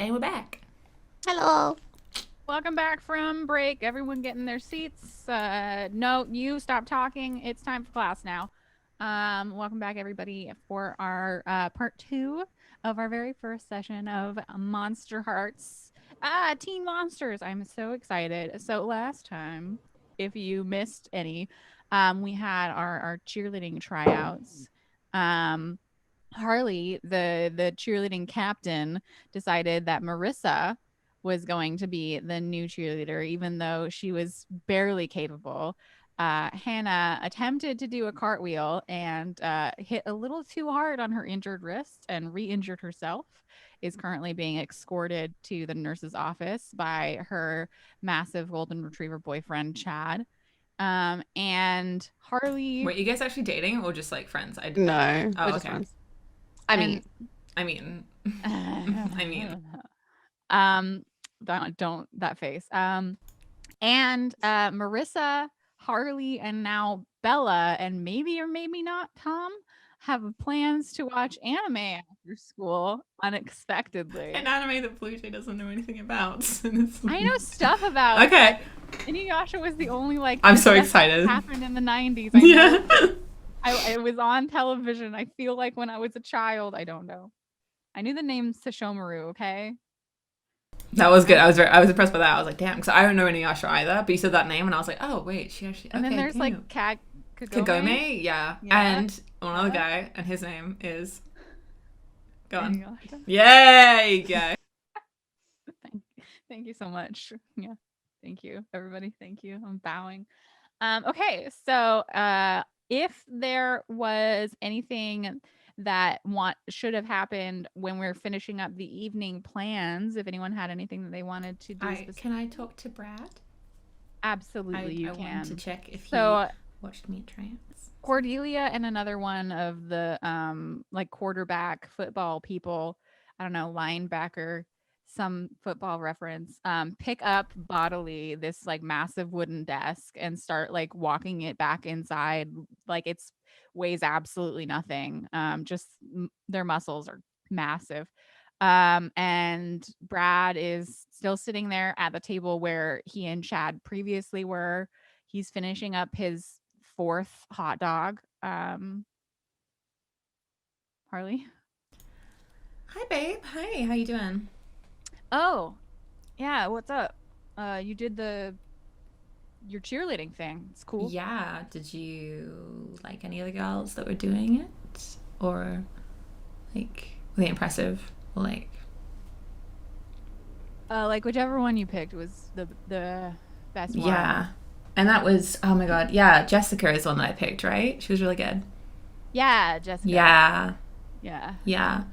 And we're back. Hello. Welcome back from break. Everyone get in their seats. No, you stop talking. It's time for class now. Welcome back, everybody, for our part 2 of our very first session of Monsterhearts. Teen Monsters. I'm so excited. So last time, if you missed any, we had our cheerleading tryouts. Harley, the cheerleading captain, decided that Marissa was going to be the new cheerleader, even though she was barely capable. Hannah attempted to do a cartwheel and hit a little too hard on her injured wrist and re-injured herself. Is currently being escorted to the nurse's office by her massive golden retriever boyfriend, Chad. And Harley. Wait, you guys actually dating or just like friends? No, Oh, we're just okay. friends. I And- mean, don't that face. And Marissa, Harley, and now Bella, and maybe or maybe not Tom, have plans to watch anime after school unexpectedly. an anime that Bluejay doesn't know anything about. I know stuff about. Okay. Inuyasha was the only I'm so that excited. happened in the 90s. Yeah. It was on television. I feel like when I was a child, I don't know. I knew the name Sashomaru, okay? That was good. I was impressed by that. I was like, damn, because I don't know any Yasha either. But you said that name, and I was like, oh wait, she actually. And okay, then there's damn. like Kagome, yeah. And one other guy, and his name is. Go on. Inuyasha. Yeah, you go. Thank you so much. Yeah. Thank you, everybody. Thank you. I'm bowing. Okay, so if there was anything that should have happened when we're finishing up the evening plans, if anyone had anything that they wanted to do, Can I talk to Brad? Absolutely, you I can. wanted to check if he watched me tryouts. Cordelia and another one of the like quarterback football people, I don't know, linebacker, some football reference, pick up bodily this like massive wooden desk and start like walking it back inside like it's weighs absolutely nothing. Just their muscles are massive. And Brad is still sitting there at the table where he and Chad previously were. He's finishing up his 4th hot dog. Harley? Hi, babe. Hi, how you doing? Oh, yeah, what's up? You did your cheerleading thing. It's cool. Yeah. Did you like any of the girls that were doing it? Or, like, were they impressive? Or, Like whichever one you picked was the best one. Yeah. And that was, oh my god, yeah, Jessica is the one that I picked, right? She was really good. Yeah, Jessica. Yeah. Yeah. Yeah.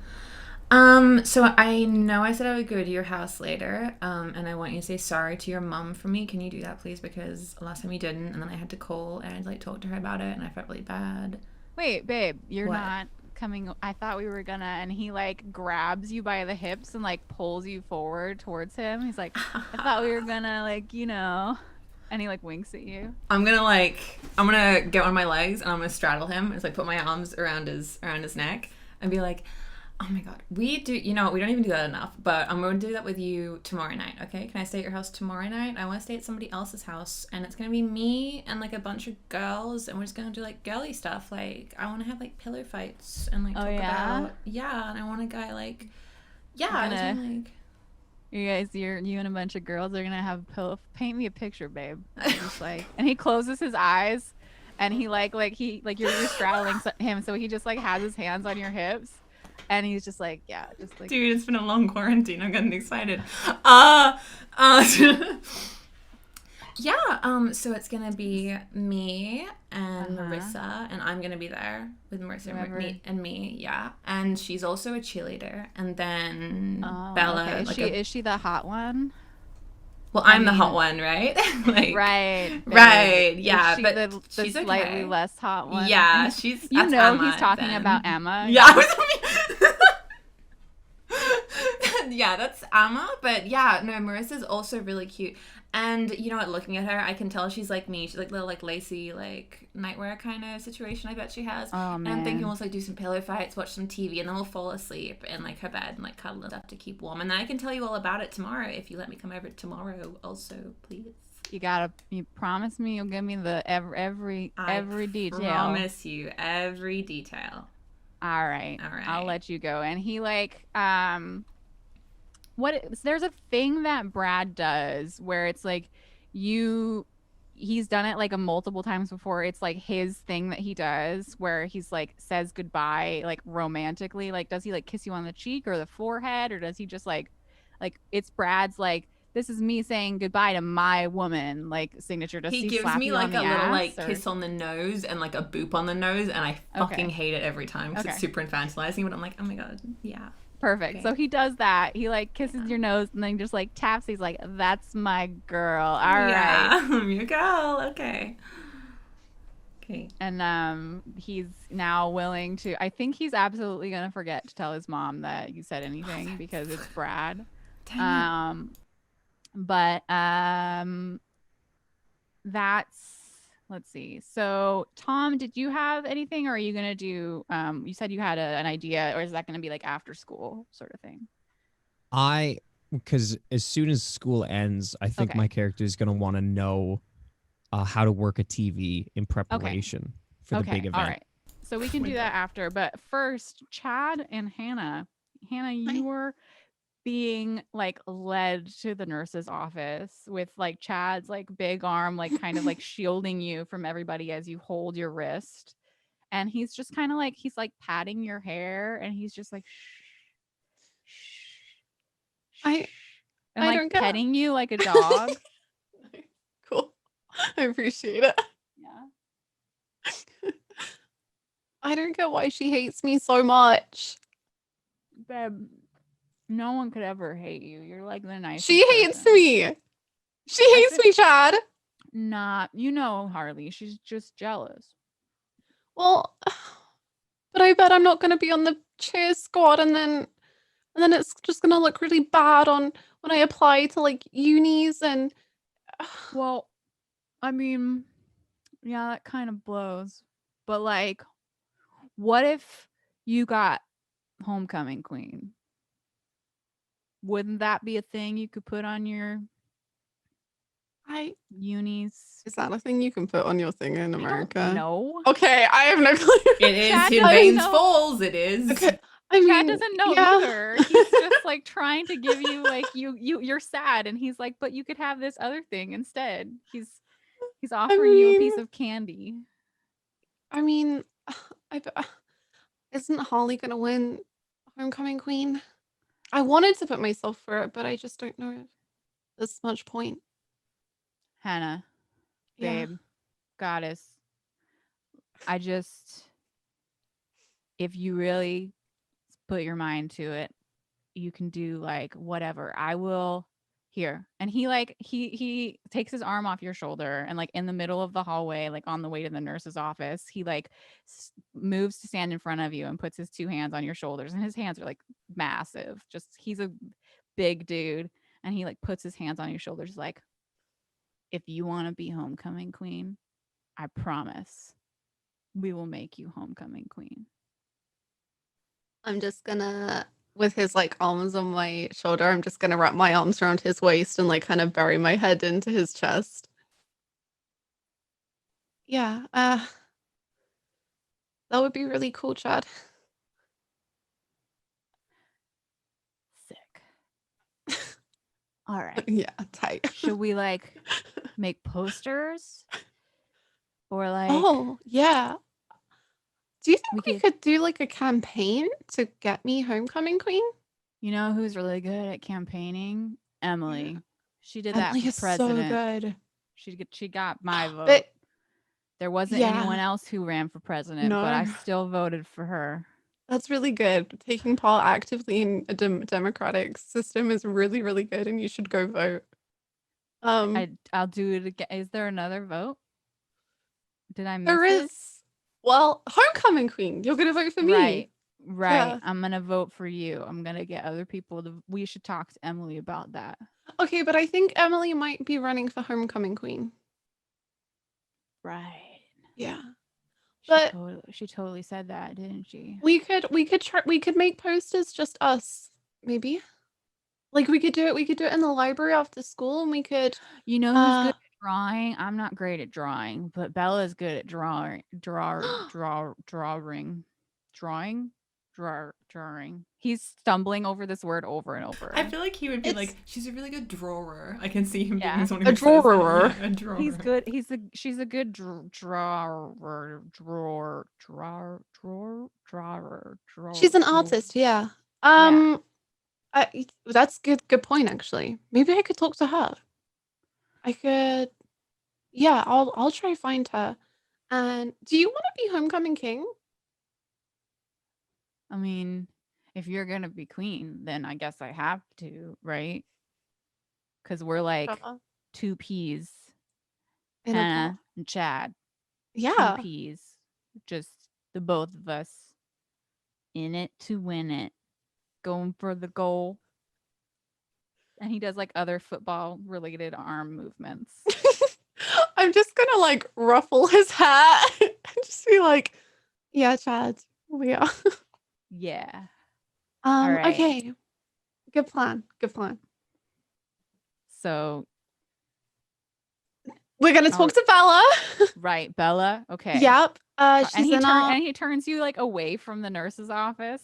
So I know I said I would go to your house later, and I want you to say sorry to your mum for me. Can you do that, please? Because last time you didn't, and then I had to call and like talk to her about it, and I felt really bad. Wait, babe, you're What? not coming. I thought we were gonna, and he like grabs you by the hips and like pulls you forward towards him. He's like, I thought we were gonna like, and he like winks at you. I'm gonna get on my legs and I'm gonna straddle him. It's like put my arms around his neck and be like, oh my god, we don't even do that enough, but I'm going to do that with you tomorrow night, okay? Can I stay at your house tomorrow night? I want to stay at somebody else's house, and it's going to be me and like a bunch of girls, and we're just going to do like girly stuff. Like, I want to have like pillow fights and like talk about, yeah, and I want a guy like, yeah, like, you guys, you and a bunch of girls are gonna have paint me a picture, babe. Just like, and he closes his eyes, and he you're straddling him, so he just like has his hands on your hips. And he's just like, yeah, just like. Dude, it's been a long quarantine. I'm getting excited. Yeah. So it's gonna be me and Marissa, and I'm gonna be there with Marissa and me. Yeah. And she's also a cheerleader, and then Bella. Okay. Is she the hot one? Well, I'm the hot one, right? Like, right. Yeah, is she but the she's slightly okay. less hot one. Yeah, she's. He's Emma, talking then. about Emma. Yeah. Yeah, that's Emma, but yeah, no, Marissa's also really cute. And you know what? Looking at her, I can tell she's like me. She's like little like lacy like nightwear kind of situation. I bet she has. Oh And I'm thinking man. we'll like do some pillow fights, watch some TV, and then we'll fall asleep in like her bed and like cuddle and stuff to keep warm. And then I can tell you all about it tomorrow if you let me come over tomorrow. Also, please. You promise me you'll give me the I every detail. promise you every detail. All right. All I'll right. let you go. And he like there's a thing that Brad does where it's like you he's done it like a multiple times before. It's like his thing that he does where he's like says goodbye like romantically. Like does he like kiss you on the cheek or the forehead, or does he just like it's Brad's like this is me saying goodbye to my woman like signature? Does He he gives slap me you on like a the little ass like or kiss on the nose and like a boop on the nose, and I fucking okay. hate it every time because it's Okay. super infantilizing. But I'm like, oh my god, yeah, Perfect. okay, So he does that. He like kisses yeah, your nose and then just like taps. He's like, "That's my girl." All right. yeah, I'm your girl. Okay, okay. And he's now willing to I think he's absolutely going to forget to tell his mom that you said Oh, anything because it's Brad. dang it. Um but that's let's see. So, Tom, did you have anything, or are you going to do you said you had an idea, or is that going to be like after school sort of thing? I because as soon as school ends, I think Okay. my character is going to want to know how to work a TV in Okay. preparation for the Okay. big All event. right. So we Oh can my do god. that after. But first, Chad and Hannah. Hannah, you Hi. were being like led to the nurse's office with like Chad's like big arm, like kind of like shielding you from everybody as you hold your wrist. And he's just kind of like, he's like patting your hair and he's just like, shh, shh, I shh, and I like don't get petting you like a dog. cool. I appreciate it. Yeah. I don't get why she hates me so much. Babe, no one could ever hate you. You're like the nicest She hates person. me. She I hates think me, Chad. not, you know, Harley. She's just jealous. Well, but I bet I'm not going to be on the cheer squad, and then it's just going to look really bad on when I apply to like unis and Well, I mean, yeah, that kind of blows. But like, what if you got homecoming queen? Wouldn't that be a thing you could put on your I unis? is that a thing you can put on your thing in I don't America? know. Okay, I have no clue. It is Chad in doesn't Bains know. Falls. It is. Okay, I Chad mean, doesn't know yeah. either. He's just like trying to give you like you're sad, and he's like, but you could have this other thing instead. He's I offering you a mean, piece of candy. I mean, I bet- isn't Harley gonna win homecoming queen? I wanted to put myself for it, but I just don't know if there's much point. Hannah, Yeah. babe, goddess. I just, if you really put your mind to it, you can do like whatever. I will here. And he like he takes his arm off your shoulder and like in the middle of the hallway, like on the way to the nurse's office, he like moves to stand in front of you and puts his two hands on your shoulders, and his hands are like massive. Just he's a big dude, and he like puts his hands on your shoulders like, if you want to be homecoming queen, I promise we will make you homecoming queen. I'm just gonna, with his like arms on my shoulder, I'm just gonna wrap my arms around his waist and like kind of bury my head into his chest. Yeah, that would be really cool, Chad. Sick. All right. Yeah, tight. Should we like make posters or like Oh, yeah. Do you we think we could could do like a campaign to get me homecoming queen? you know who's really good at campaigning? Emily. Yeah. She did that Emily for is so president. good. She got my vote. But There wasn't anyone yeah, else who ran for president, but I no, still voted for her. that's really good. Taking part actively in a democratic system is really, really good, and you should go vote. I'll do it again. Is there another vote? Did I miss There it? is, well, homecoming queen. You're gonna vote for me. Right. Right. Yeah. I'm gonna vote for you. I'm gonna get other people to. We should talk to Emily about that. Okay, but I think Emily might be running for homecoming queen. Right. Yeah. She But totally said that, didn't she? we could make posters just us, maybe. Like we could do it in the library after school, and we could You know who's good at drawing? I'm not great at drawing, but Bella's good at drawing. Drawing. He's stumbling over this word over and over. I feel like he would be It's- like, she's a really good drawer. I can see him Yeah. being someone A who says that. drawer. Yeah, a drawer. She's good. She's a good drawer. She's an artist, yeah. That's good point actually. Maybe I could talk to her. I could, yeah, I'll try find her. And do you want to be homecoming king? I mean, if you're gonna be queen, then I guess I have to, right? Because we're like two peas, In a Hannah pot? and Chad. Yeah. Two peas, just the both of us, in it to win it, going for the goal. And he does like other football related arm movements. I'm just gonna like ruffle his hat and just be like, yeah, Chad, we are. Yeah. All right. Okay. Good plan. So We're gonna talk to Bella. right, Bella. Okay. Yep. And She's he turns you like away from the nurse's office.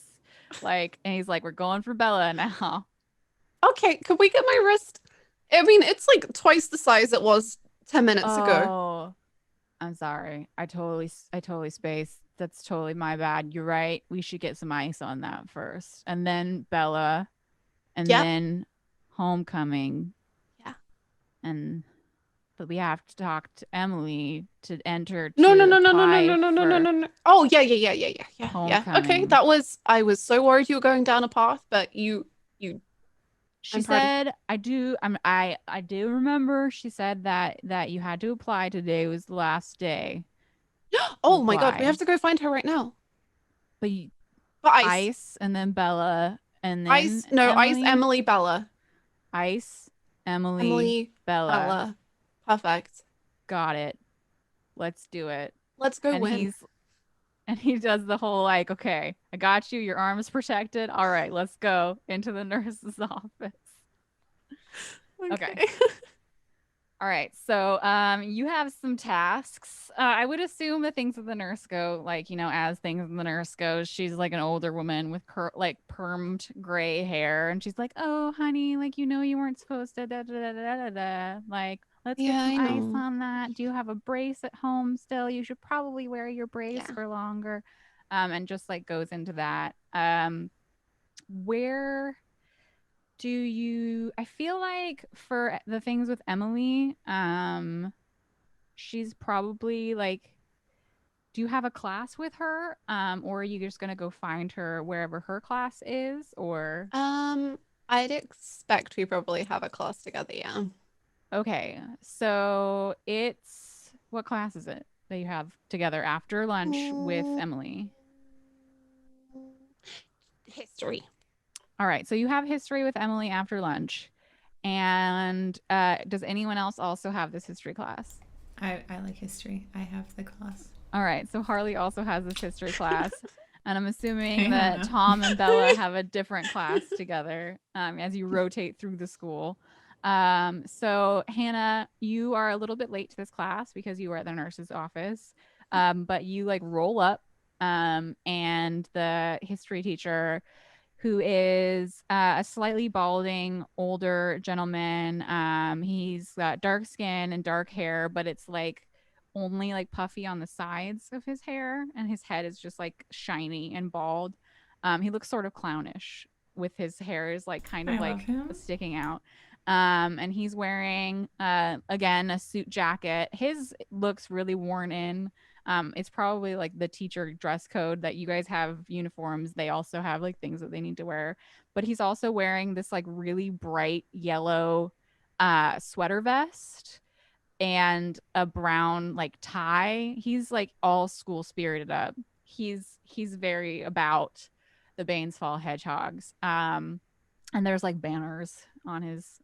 Like, and he's like, we're going for Bella now. Okay, could we get my wrist? I mean, it's like twice the size it was 10 minutes ago. Oh, I'm sorry. I totally spaced. That's totally my bad. You're right. We should get some ice on that first. And then Bella. And then homecoming. Yeah. But we have to talk to Emily to enter. No. Oh, yeah. Okay, I was so worried you were going down a path, but you She said, I do remember she said that you had to apply. Today was the last day. Oh my god, we have to go find her right now. But Ice and then Bella and then Ice, Emily, Bella. Ice, Emily, Bella. Perfect. Got it. Let's do it. Let's go win. And he does the whole like, okay, I got you. Your arm is protected. All right, let's go into the nurse's office. Okay. All right. So you have some tasks. I would assume the things with the nurse go, like, you know, as things in the nurse goes, she's like an older woman with permed gray hair. And she's like, oh, honey, like, you know, you weren't supposed to like, let's get some ice on that. Do you have a brace at home still? You should probably wear your brace for longer. And just like goes into that. Where do you, I feel like for the things with Emily, she's probably like, do you have a class with her? Or are you just gonna go find her wherever her class is? Or I'd expect we probably have a class together, yeah. Okay, so it's, what class is it that you have together after lunch with Emily? History. All right, so you have history with Emily after lunch. And does anyone else also have this history class? I like history. I have the class. All right, so Harley also has this history class. And I'm assuming that Tom and Bella have a different class together as you rotate through the school. So Hannah, you are a little bit late to this class because you were at the nurse's office. But you like roll up and the history teacher, who is a slightly balding older gentleman. He's got dark skin and dark hair, but it's like only like puffy on the sides of his hair, and his head is just like shiny and bald. He looks sort of clownish with his hair is like kind of like sticking out. And he's wearing again a suit jacket. His looks really worn in. It's probably like the teacher dress code that you guys have uniforms. They also have like things that they need to wear, but he's also wearing this like really bright yellow sweater vest and a brown like tie. He's like all school spirited up. He's very about the Bains Fall hedgehogs. And there's like banners on his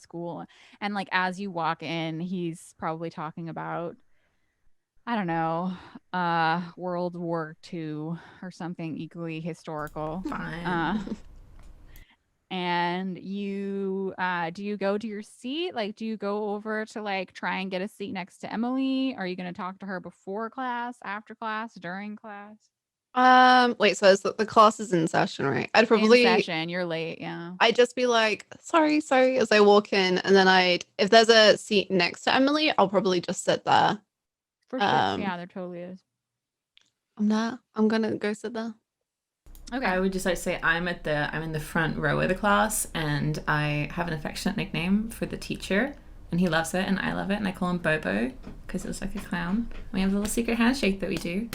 school. And like as you walk in, he's probably talking about, I don't know, World War II or something equally historical. Fine. And you do you go to your seat? Like, do you go over to like try and get a seat next to Emily? Are you going to talk to her before class, after class, during class? Wait, so the class is in session, right? I'd In probably session, you're late, yeah. I'd just be like, sorry, as I walk in, and then if there's a seat next to Emily, I'll probably just sit there. For sure. Yeah, there totally is. I'm gonna go sit there. Okay. I would just like to say I'm in the front row of the class, and I have an affectionate nickname for the teacher, and he loves it and I love it, and I call him Bobo because it looks like a clown. We have a little secret handshake that we do,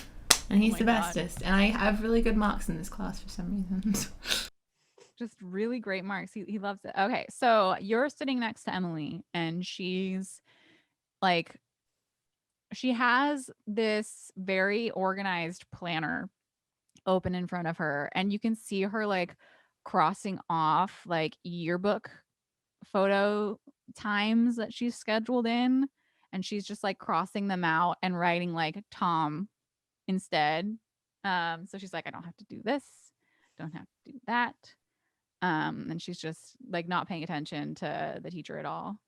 and he's the bestest. And I have really good marks in this class for some reason. Just really great marks. He loves it. Okay, so you're sitting next to Emily, and she's like, she has this very organized planner open in front of her, and you can see her like crossing off like yearbook photo times that she's scheduled in, and she's just like crossing them out and writing like Tom instead. So she's like, I don't have to do this, don't have to do that. And she's just like not paying attention to the teacher at all.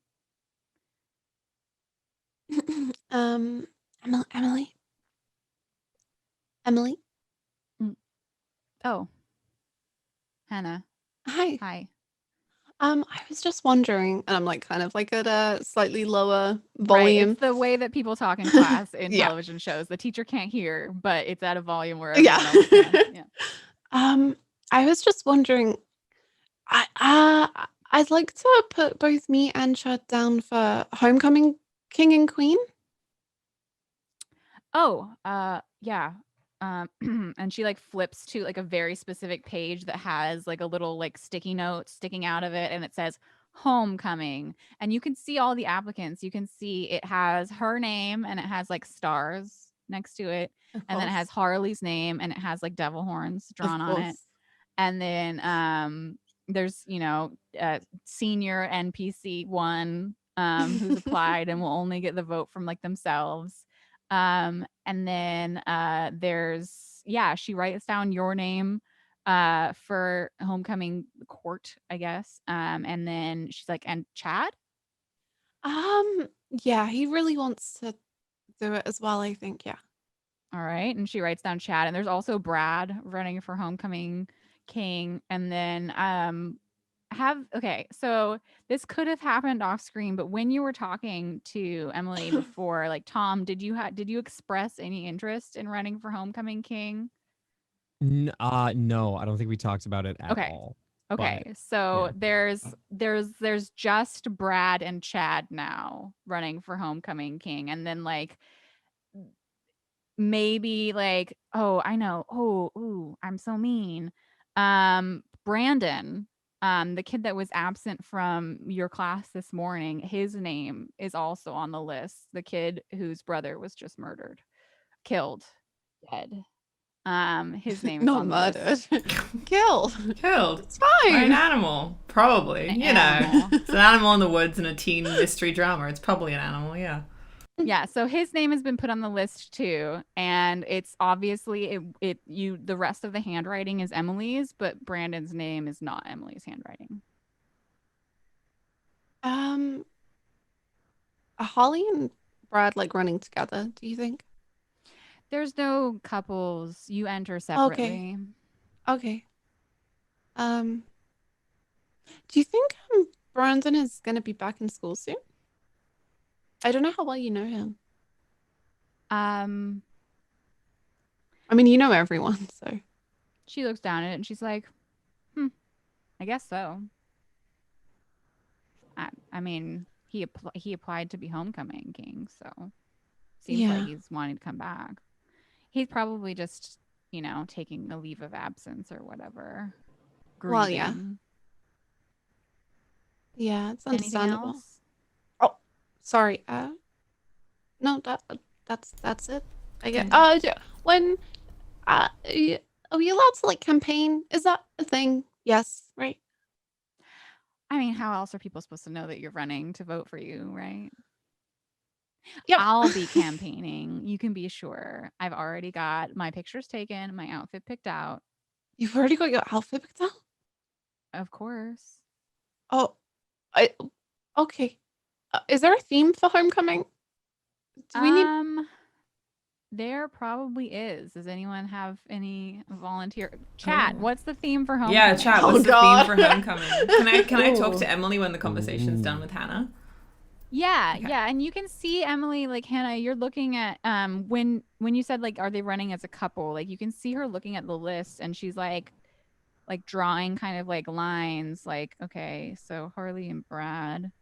Emily. Oh, Hannah. Hi. Hi. I was just wondering, and I'm like kind of like at a slightly lower Right, volume. it's the way that people talk in class in Yeah. television shows. The teacher can't hear, but it's at a volume where Yeah. everyone else can. Yeah. I was just wondering, I'd like to put both me and Chad down for Homecoming King and Queen. Oh, yeah. And she like flips to like a very specific page that has like a little like sticky note sticking out of it, and it says homecoming, and you can see all the applicants. You can see it has her name, and it has like stars next to it, and then it has Harley's name, and it has like devil horns drawn on it, and then there's senior NPC 1 who's applied and will only get the vote from like themselves. And then there's she writes down your name for homecoming court, I guess. And then she's like, and Chad? Yeah, he really wants to do it as well, I think. Yeah. All right. And she writes down Chad, and there's also Brad running for homecoming king. And then so this could have happened off screen, but when you were talking to Emily before, like Tom, did you express any interest in running for homecoming king? No, I don't think we talked about it at all. Okay, but, so yeah. there's just Brad and Chad now running for homecoming king, and then like maybe like, oh, I know, ooh, I'm so mean. Brandon, the kid that was absent from your class this morning, his name is also on the list. The kid whose brother was just killed, dead. His name is not on murdered. the list. Killed. It's fine. By an animal, probably. It's an animal in the woods in a teen mystery drama. It's probably an animal, yeah. Yeah, so his name has been put on the list too, and it's obviously the rest of the handwriting is Emily's, but Brandon's name is not Emily's handwriting. Are Holly and Brad like running together, do you think? There's no couples. You enter separately. Okay. Do you think Brandon is gonna be back in school soon? I don't know how well you know him. I mean, you know everyone, so. She looks down at it and she's like, I guess so. I mean, he applied to be homecoming king, so seems like he's wanting to come back. He's probably just, taking a leave of absence or whatever. Grieving. Well, yeah. Yeah, it's understandable. Anything else? Sorry. No, that's it. I guess. When are we allowed to like campaign? Is that a thing? Yes, right. I mean, how else are people supposed to know that you're running to vote for you, right? Yep. I'll be campaigning. You can be sure. I've already got my pictures taken, my outfit picked out. You've already got your outfit picked out? Of course. Oh, okay. Is there a theme for homecoming? Do we need? There probably is. Does anyone have any volunteer chat? What's the theme for homecoming? Yeah, chat. What's the theme for homecoming? Can I talk Ooh. to Emily when the conversation's done with Hannah? Yeah, Okay. yeah, and you can see Emily, like Hannah, you're looking at when you said like are they running as a couple? Like you can see her looking at the list and she's like drawing kind of like lines like okay, so Harley and Brad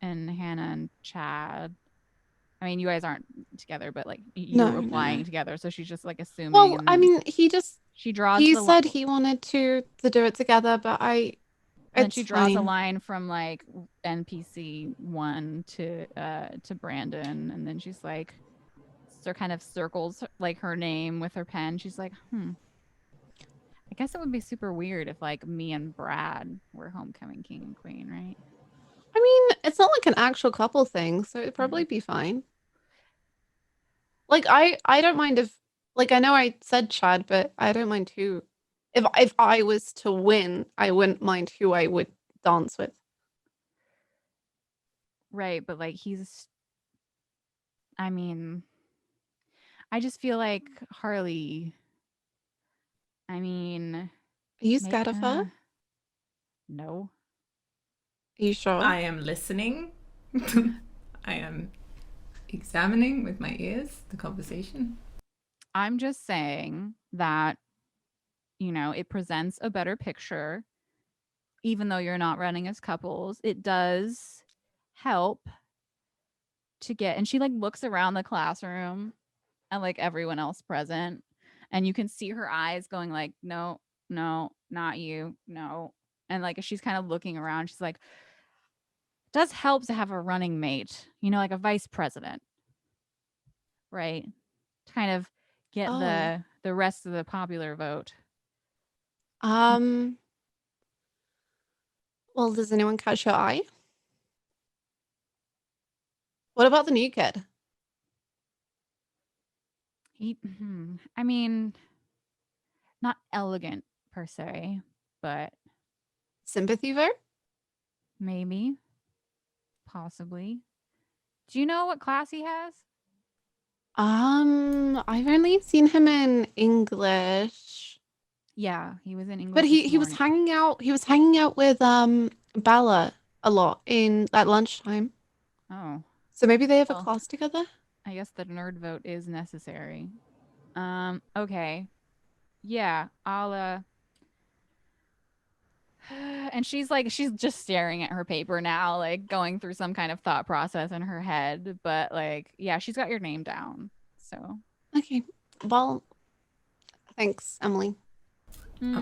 and Hannah and Chad. I mean, you guys aren't together, but like you're No, applying no. together, so she's just like assuming. Well, and I then mean, she draws. He the said li- he wanted to do it together, but and then she it's draws a fine. line from like NPC 1 to Brandon, and then she's like, so kind of circles like her name with her pen. She's like, I guess it would be super weird if like me and Brad were homecoming king and queen, right? I mean, it's not like an actual couple thing, so it'd probably be fine. Like I don't mind if like I know I said Chad, but I don't mind who. If I was to win, I wouldn't mind who I would dance with. Right, but like I mean, I just feel like Harley. I mean, Are you scared of her? No. Are you sure? I am listening. I am examining with my ears the conversation. I'm just saying that, it presents a better picture. Even though you're not running as couples, it does help to get. And she like looks around the classroom and like everyone else present. And you can see her eyes going like, no, no, not you, no. And like she's kind of looking around, she's like, it does help to have a running mate, like a vice president, right? To kind of get the rest of the popular vote. Well, does anyone catch your eye? What about the new kid? I mean, not elegant per se, but Sympathy vote? maybe, possibly. Do you know what class he has? I've only seen him in English. Yeah, he was in English. But he was hanging out with Bella a lot at lunchtime. Oh. So maybe they have a class together? I guess the nerd vote is necessary. Okay. Yeah, I'll and she's just staring at her paper now, like going through some kind of thought process in her head, but like yeah, she's got your name down. So okay. Well, thanks, Emily. I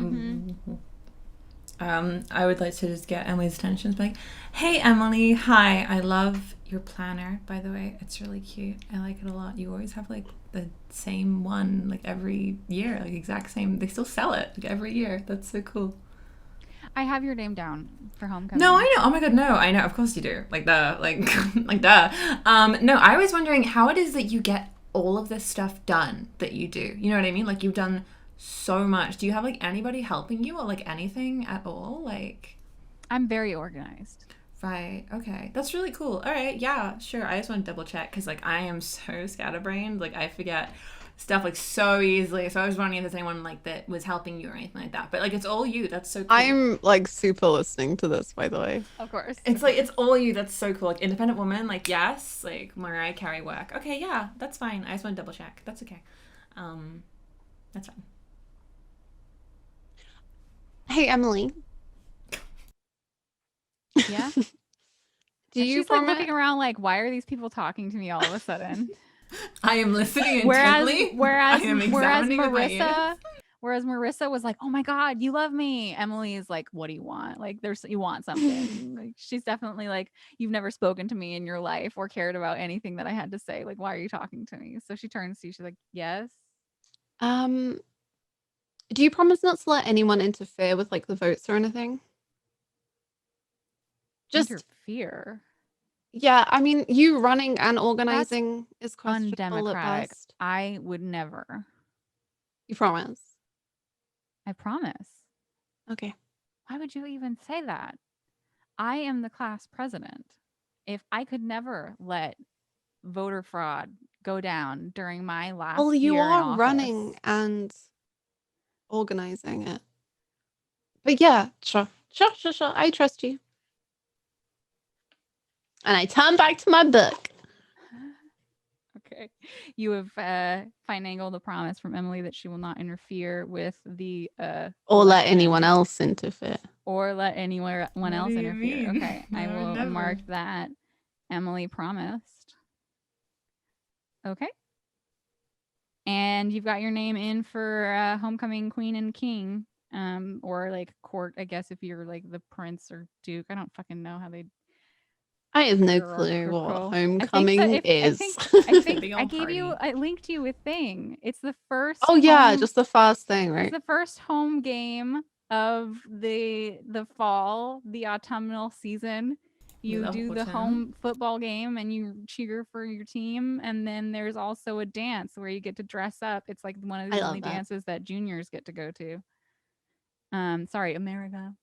would like to just get Emily's attention. It's like, hey Emily, hi, I love your planner, by the way. It's really cute. I like it a lot. You always have like the same one like every year, like exact same. They still sell it like every year. That's so cool. I have your name down for homecoming. No, I know. Oh my god, no, I know. Of course you do. Like like duh. No, I was wondering how it is that you get all of this stuff done that you do. You know what I mean? Like you've done so much. Do you have like anybody helping you or like anything at all? Like, I'm very organized. Right. Okay. That's really cool. All right. Yeah, sure. I just want to double check because like I am so scatterbrained. Like I forget stuff like so easily. So I was wondering if there's anyone like that was helping you or anything like that. But like it's all you. That's so cool. I'm like super listening to this, by the way. Of course. It's like it's all you. That's so cool. Like independent woman. Like yes. Like Mariah Carey work. Okay. Yeah. That's fine. I just want to double check. That's okay. That's fine. Hey Emily. Yeah. She's like looking around like, why are these people talking to me all of a sudden? I am listening intently. Whereas I am examining with my ears. Whereas Marissa was like, oh my God, you love me. Emily is like, what do you want? Like you want something. Like she's definitely like, you've never spoken to me in your life or cared about anything that I had to say. Like, why are you talking to me? So she turns to you, she's like, yes. Do you promise not to let anyone interfere with like the votes or anything? Just Interfere. yeah, I mean, you running and organizing is questionable at Undemocratic. best. I would never. You promise? I promise. Okay. Why would you even say that? I am the class president. If I could never let voter fraud go down during my last Well, you year in are office. running and organizing it. But yeah, sure. I trust you. And I turn back to my book. Okay. You have finagled a promise from Emily that she will not interfere with the or let election anyone else interfere. or let anyone else do you interfere. mean? Okay. I No, will never. mark that. Emily promised. Okay. And you've got your name in for homecoming queen and king. Or like court, I guess, if you're like the prince or duke. I don't fucking know how they I have no clue what hierarchical. homecoming is. I think Big I old gave you, party. I linked you a thing. It's the first. Oh yeah, home- just the first thing, It's right? the first home game of the fall, the autumnal season. You The do the autumn. home football game and you cheer for your team, and then there's also a dance where you get to dress up. It's like one of I the love only that. dances that juniors get to go to. Sorry, America.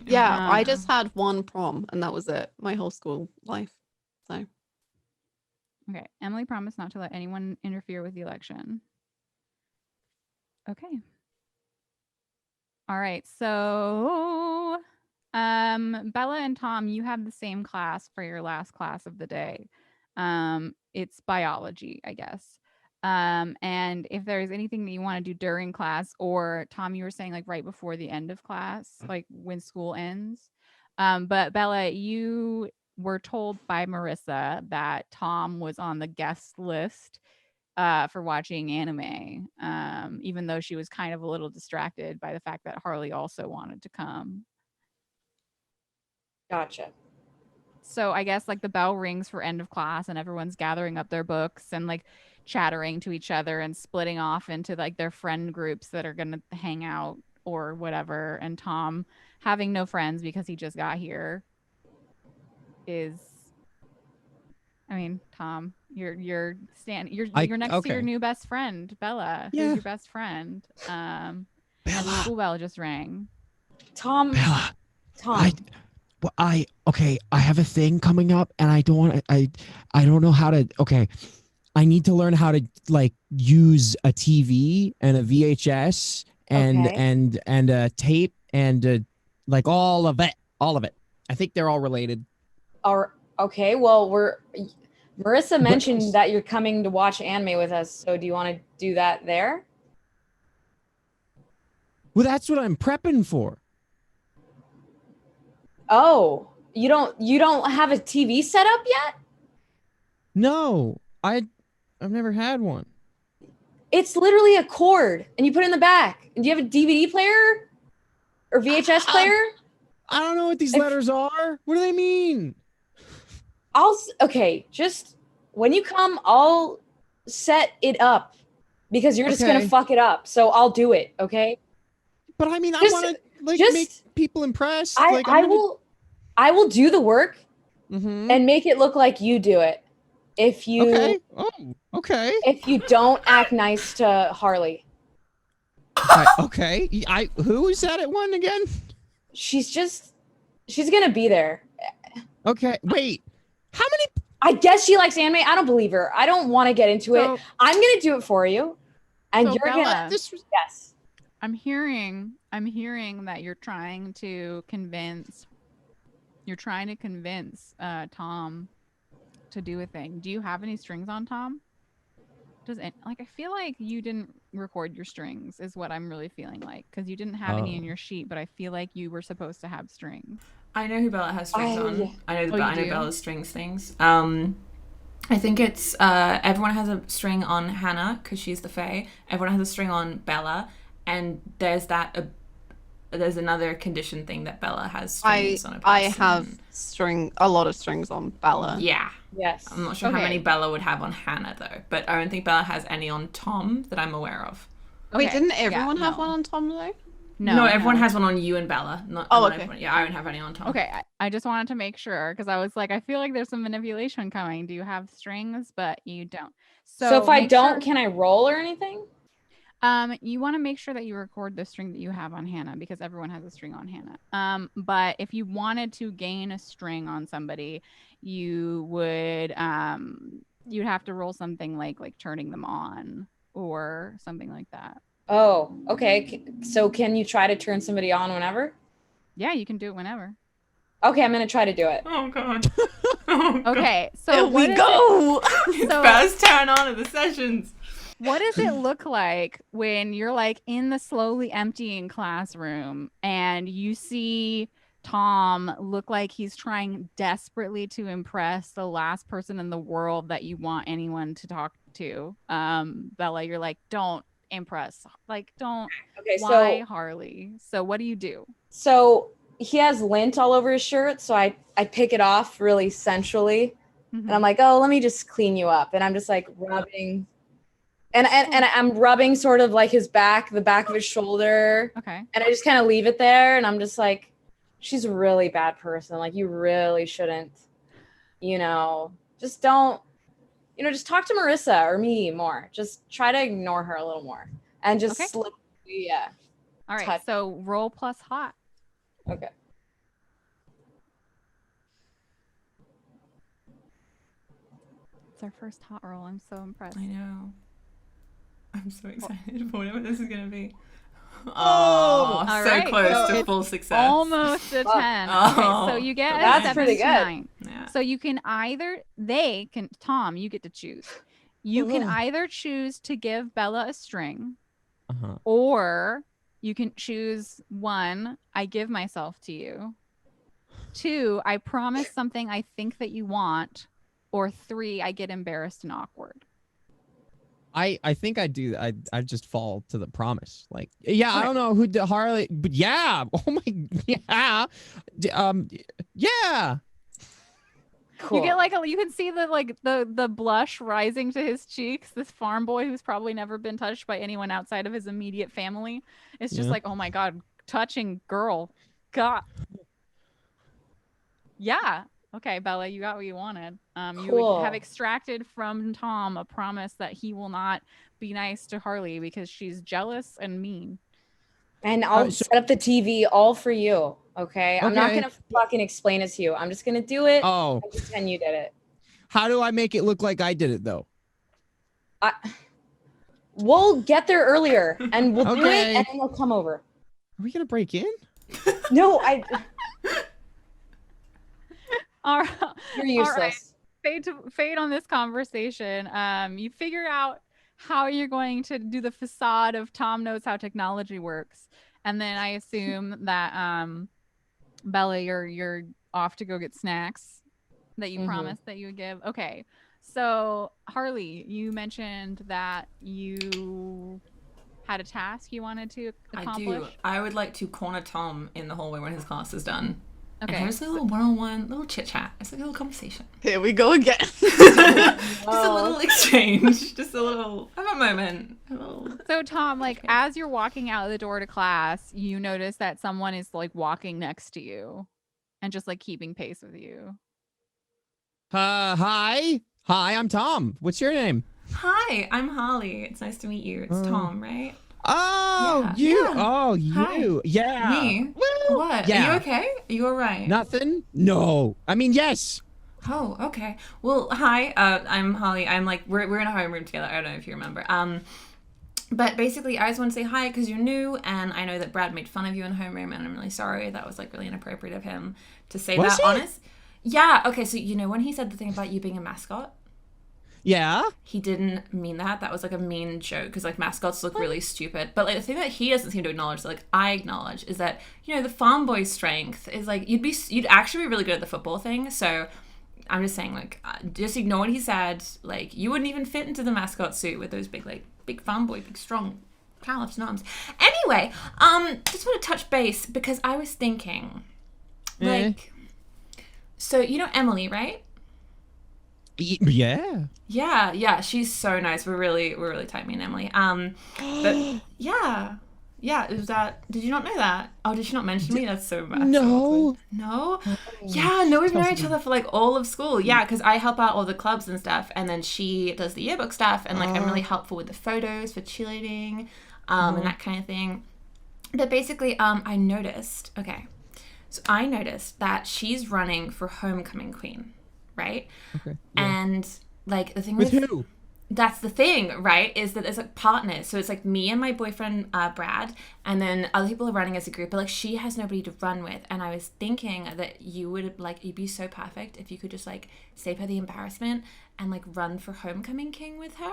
Yeah, I just had one prom and that was it. My whole school life. So Okay. Emily promised not to let anyone interfere with the election. Okay. All right. So, Bella and Tom, you have the same class for your last class of the day. It's biology, I guess. And if there's anything that you want to do during class, or Tom, you were saying like right before the end of class, like when school ends. But Bella, you were told by Marissa that Tom was on the guest list for watching anime, even though she was kind of a little distracted by the fact that Harley also wanted to come. Gotcha. So I guess like the bell rings for end of class and everyone's gathering up their books and like chattering to each other and splitting off into like their friend groups that are going to hang out or whatever. And Tom, having no friends because he just got here, is, I mean, Tom, you're next to your new best friend, Bella. Yeah. Who's your best friend? And the Bella. school bell just rang. Tom. Bella. Tom. Okay, I have a thing coming up and I don't know how to, okay. I need to learn how to like use a TV and a VHS and Okay. and a tape and like all of it. I think they're all related. Okay, well, Marissa mentioned that you're coming to watch anime with us, so do you want to do that there? Well, that's what I'm prepping for. Oh, you don't have a TV set up yet? No, I've never had one. It's literally a cord, and you put it in the back. And do you have a DVD player or VHS player? I don't know what these letters are. What do they mean? Just when you come, I'll set it up because you're just gonna fuck it up. So I'll do it, okay? But I mean, I want to make people impressed. I will do the work and make it look like you do it. If you if you don't act nice to Harley. Okay. Who is that at one again? She's gonna be there. Okay. Wait. How many? I guess she likes anime. I don't believe her. I don't want to get into it. I'm gonna do it for you, and you're Bella, gonna. Yes. I'm hearing that you're trying to convince Tom to do a thing. Do you have any strings on Tom? I feel like you didn't record your strings is what I'm really feeling like, because you didn't have any in your sheet, but I feel like you were supposed to have strings. I know who Bella has strings on. I know Bella's strings things. I think it's everyone has a string on Hannah because she's the Fae. Everyone has a string on Bella, and there's there's another condition thing that Bella has strings on. I have a lot of strings on Bella. Yeah. Yes. I'm not sure how many Bella would have on Hannah though, but I don't think Bella has any on Tom that I'm aware of. Wait, Okay, didn't yeah, everyone have no. one on Tom though? No, everyone has one on you and Bella. Not okay. everyone. Yeah, I don't have any on Tom. Okay, I just wanted to make sure because I was like, I feel like there's some manipulation coming. Do you have strings? But you don't. So if I make don't, sure, can I roll or anything? you want to make sure that you record the string that you have on Hannah because everyone has a string on Hannah. But if you wanted to gain a string on somebody, you would you'd have to roll something like turning them on or something like that. Oh, okay. So can you try to turn somebody on whenever? Yeah, you can do it whenever. Okay, I'm gonna try to do it. Oh god. Oh, God. Okay, so There we go. It's So- first turn on of the sessions. What does it look like when you're like in the slowly emptying classroom and you see Tom look like he's trying desperately to impress the last person in the world that you want anyone to talk to? Bella, you're like, don't impress. Like, don't. Okay, Why so Harley? So what do? so he has lint all over his shirt, so I pick it off really sensually, and I'm like, oh, let me just clean you up, and I'm just like rubbing, and I'm rubbing sort of like his back, the back of his shoulder, Okay. and I just kind of leave it there, and I'm just like, she's a really bad person, like you really shouldn't, just don't, just talk to Marissa or me more, just try to ignore her a little more, and just Okay. slip, yeah. All right. touch. So roll plus hot. Okay. It's our first hot roll. I'm so impressed. I know. I'm so excited for whatever this is gonna be. Oh, Oh, all so right. close So to it's full success. Almost a 10. Okay, Oh. so you get a That's 7 pretty to good. 9. Yeah. So you can Tom, you get to choose. You can either choose to give Bella a string, or you can choose 1, I give myself to you. 2, I promise something I think that you want, or 3, I get embarrassed and awkward. I think I do. I just fall to the promise. Like, yeah, I Okay. don't know who did Harley, but yeah. Oh my, yeah. Yeah. Cool. You get you can see the blush rising to his cheeks. This farm boy who's probably never been touched by anyone outside of his immediate family. It's just Yeah. like, oh my god, touching girl. God. Yeah. Okay, Bella, you got what you wanted. You Cool. have extracted from Tom a promise that he will not be nice to Harley because she's jealous and mean. And I'll so- set up the TV all for you. Okay. I'm not Okay. gonna fucking explain it to you. I'm just gonna do it Oh, and pretend you did it. how do I make it look like I did it though? We'll get there earlier and we'll do it Okay. and then we'll come over. Are we gonna break in? No, All right. you're useless. Fade on this conversation. You figure out how you're going to do the facade of Tom knows how technology works, and then I assume that Bella, you're off to go get snacks that you promised that you would give. Okay, so Harley, you mentioned that you had a task you wanted to accomplish. I do. I would like to corner Tom in the hallway when his class is done. Okay. And have a little one-on-one, little chit-chat. It's like a little conversation. Here we go again. Just a little exchange. Just a little, have a moment. A little... So Tom, as you're walking out the door to class, you notice that someone is walking next to you and just keeping pace with you. Hi, I'm Tom. What's your name? Hi, I'm Harley. It's nice to meet you. It's Tom, right? Oh, Yeah, you. yeah. Oh, you. Hi. Yeah. Me? Woo. What? Yeah. Are you okay? Are you alright? Nothing? No. I mean, yes. Oh, okay. Well, hi. I'm Holly. I'm we're in a homeroom together. I don't know if you remember. But basically, I just want to say hi because you're new, and I know that Brad made fun of you in homeroom, and I'm really sorry. That was really inappropriate of him to say Was that. it? Honest. Yeah. Okay. So when he said the thing about you being a mascot, Yeah. he didn't mean that. That was a mean joke because mascots look really stupid. But the thing that he doesn't seem to acknowledge, that I acknowledge, is that the farm boy's strength is you'd actually be really good at the football thing. So I'm just saying just ignore what he said. You wouldn't even fit into the mascot suit with those big farm boy, big strong calves and arms. Anyway, just want to touch base because I was thinking, so Emily, right? Yeah. Yeah, she's so nice. We're really tight, me and Emily. But yeah. Is that? Did you not know that? Oh, did she not mention me? That's so bad. No. No. Yeah, no, we've known Tell each me. other for like all of school. Yeah, because I help out all the clubs and stuff, and then she does the yearbook stuff, and like I'm really helpful with the photos for cheerleading, and that kind of thing. But basically, I noticed. Okay, so I noticed that she's running for homecoming queen, right? Okay. Yeah. And like the thing With who? that's the thing, right? Is that there's like partners. So it's like me and my boyfriend, Brad, and then other people are running as a group, but like she has nobody to run with. And I was thinking that you'd be so perfect if you could just like save her the embarrassment and like run for homecoming king with her,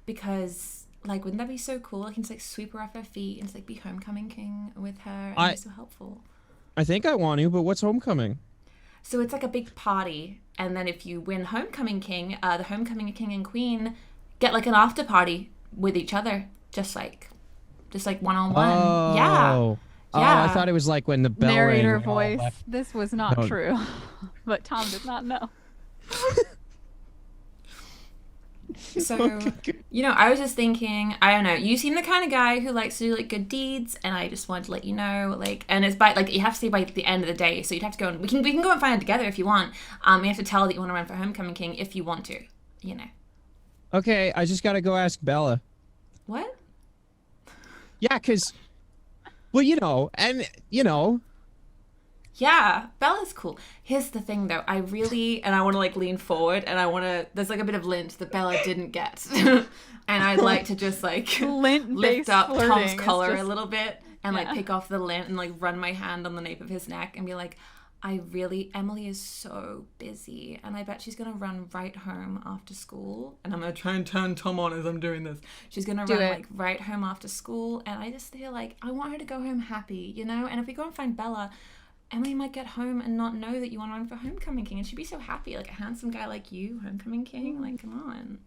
because like wouldn't that be so cool? I can just like sweep her off her feet and just like be homecoming king with her and be so helpful. I think I want to, but what's homecoming? So it's like a big party, and then if you win homecoming king, the homecoming king and queen get like an after party with each other, just like one-on-one. Oh. Yeah. Oh, I thought it was like when the bell Narrator rang. we all voice. left. This was not No. true, but Tom did not know. So, you know, I was just thinking, I don't know, you seem the kind of guy who likes to do like good deeds, and I just wanted to let you know, like, and it's by like you have to say by the end of the day, so you'd have to go and we can go and find it together if you want. You have to tell her that you want to run for homecoming king if you want to, you know. Okay, I just gotta go ask Bella. What? Yeah, cause, well, you know, Yeah, Bella's cool. Here's the thing, though. I want to like lean forward, and there's like a bit of lint that Bella didn't get. And I'd like to just like lift up Tom's collar a little bit and like pick off the lint and like run my hand on the nape of his neck and be like, Emily is so busy, and I bet she's going to run right home after school. And I'm going to try and turn Tom on as I'm doing this. She's going to run like right home after school. And I just feel like I want her to go home happy, you know? And if we go and find Bella, Emily might get home and not know that you want to run for homecoming king, and she'd be so happy, like a handsome guy like you, homecoming king. Like, come on,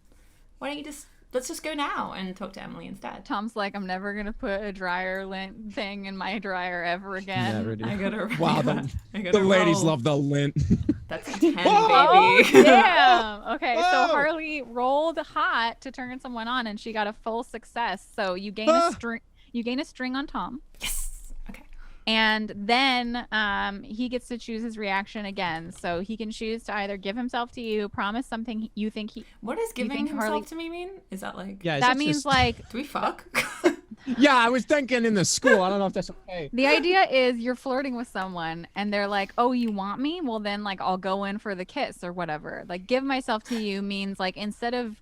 why don't you let's just go now and talk to Emily instead. Tom's like, I'm never gonna put a dryer lint thing in my dryer ever again. never do. I gotta Wow, the ladies love the lint. That's a 10, baby. Damn. Okay, so Whoa. Harley rolled hot to turn someone on, and she got a full success. So you gain a string. You gain a string on Tom. Yes. Okay. And then he gets to choose his reaction again. So he can choose to either give himself to you, promise something you think he... What does giving think himself Harley- to me mean? Is that like... Yeah, is that it means just- like... Do we fuck? Yeah, I was thinking in the school. I don't know if that's okay. The idea is you're flirting with someone and they're like, oh, you want me? Well, then like I'll go in for the kiss or whatever. Like give myself to you means like instead of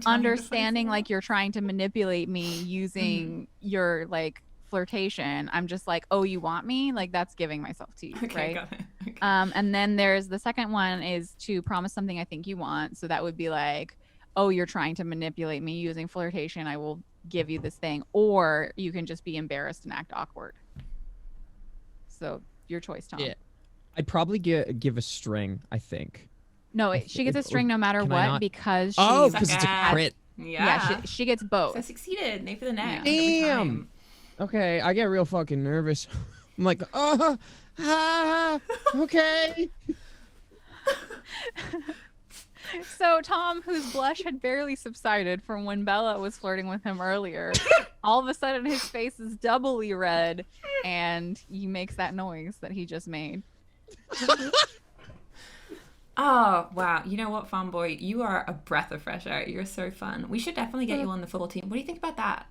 understanding like you're trying to manipulate me using your like flirtation, I'm just like, oh, you want me? Like that's giving myself to you, Okay, right? got it. Okay. And then there's the second one is to promise something I think you want. So that would be like, oh, you're trying to manipulate me using flirtation. I will give you this thing. Or you can just be embarrassed and act awkward. So your choice, Tom. Yeah. I'd probably give a string, I think. No, she gets a string no matter Can I what not? because she. Oh, because it's a Suck it. crit. Yeah. she gets both. So I succeeded. Nape of the neck. Yeah. every Damn. time. Okay, I get real fucking nervous. I'm like, okay. So Tom, whose blush had barely subsided from when Bella was flirting with him earlier, all of a sudden his face is doubly red, and he makes that noise that he just made. Oh, wow. You know what, Farm Boy? You are a breath of fresh air. You're so fun. We should definitely get you on the football team. What do you think about that?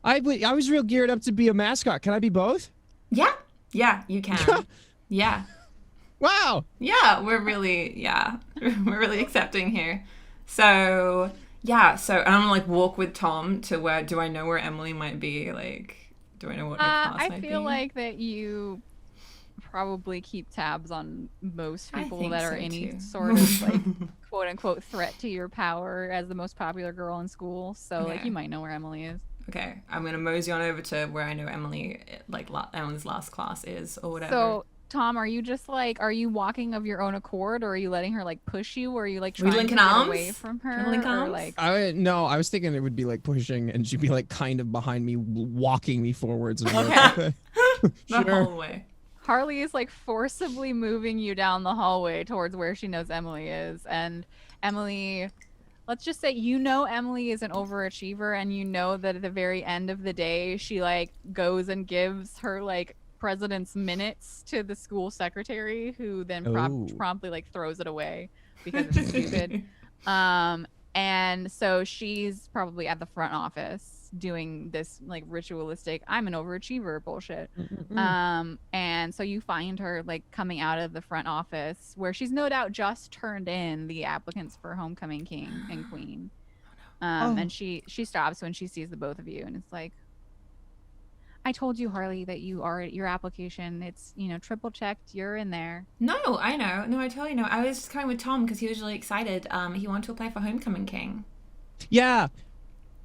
I was real geared up to be a mascot. Can I be both? Yeah. Yeah, you can. Yeah. Wow. Yeah, we're really accepting here. So, yeah, so I'm gonna like walk with Tom to where, do I know where Emily might be? Like, do I know what her class I might be? feel like that you probably keep tabs on most I people think that are so, any too. sort of like quote unquote threat to your power as the most popular girl in school. So like Okay. you might know where Emily is. Okay, I'm gonna mosey on over to where I know Emily, like Emily last class is, or whatever. So Tom, are you just like, are you walking of your own accord, or are you letting her like push you, or are you like trying to linking get arms? away from Can we her, link or arms? like? No, I was thinking it would be like pushing, and she'd be like kind of behind me, walking me forwards. And I'm Okay. like, okay. The Sure. whole way. Harley is like forcibly moving you down the hallway towards where she knows Emily is. And Emily, let's just say Emily is an overachiever, and you know that at the very end of the day, she like goes and gives her like president's minutes to the school secretary, who then Oh. promptly like throws it away because it's stupid. And so she's probably at the front office doing this like ritualistic I'm an overachiever bullshit. And so you find her like coming out of the front office where she's no doubt just turned in the applicants for homecoming king and queen. And she stops when she sees the both of you, and it's like, I told you, Harley, that your application, it's, triple checked, you're in there. No, I know. No, I totally know. I was just coming with Tom because he was really excited. He wanted to apply for homecoming king. Yeah.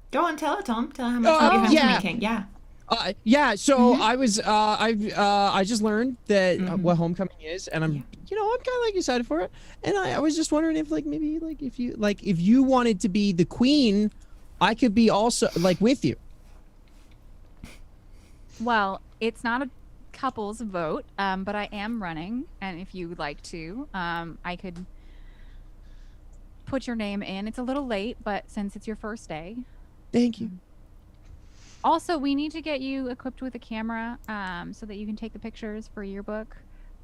Go on, tell her, Tom. Tell her how much you love homecoming king. Yeah. Yeah, so I was I just learned that what homecoming is, and I'm I'm kind of like excited for it, and I was just wondering if like maybe like if you wanted to be the queen, I could be also like with you. Well, it's not a couple's vote, but I am running, and if you would like to, I could put your name in. It's a little late, but since it's your first day. Thank you. Also, we need to get you equipped with a camera so that you can take the pictures for your book.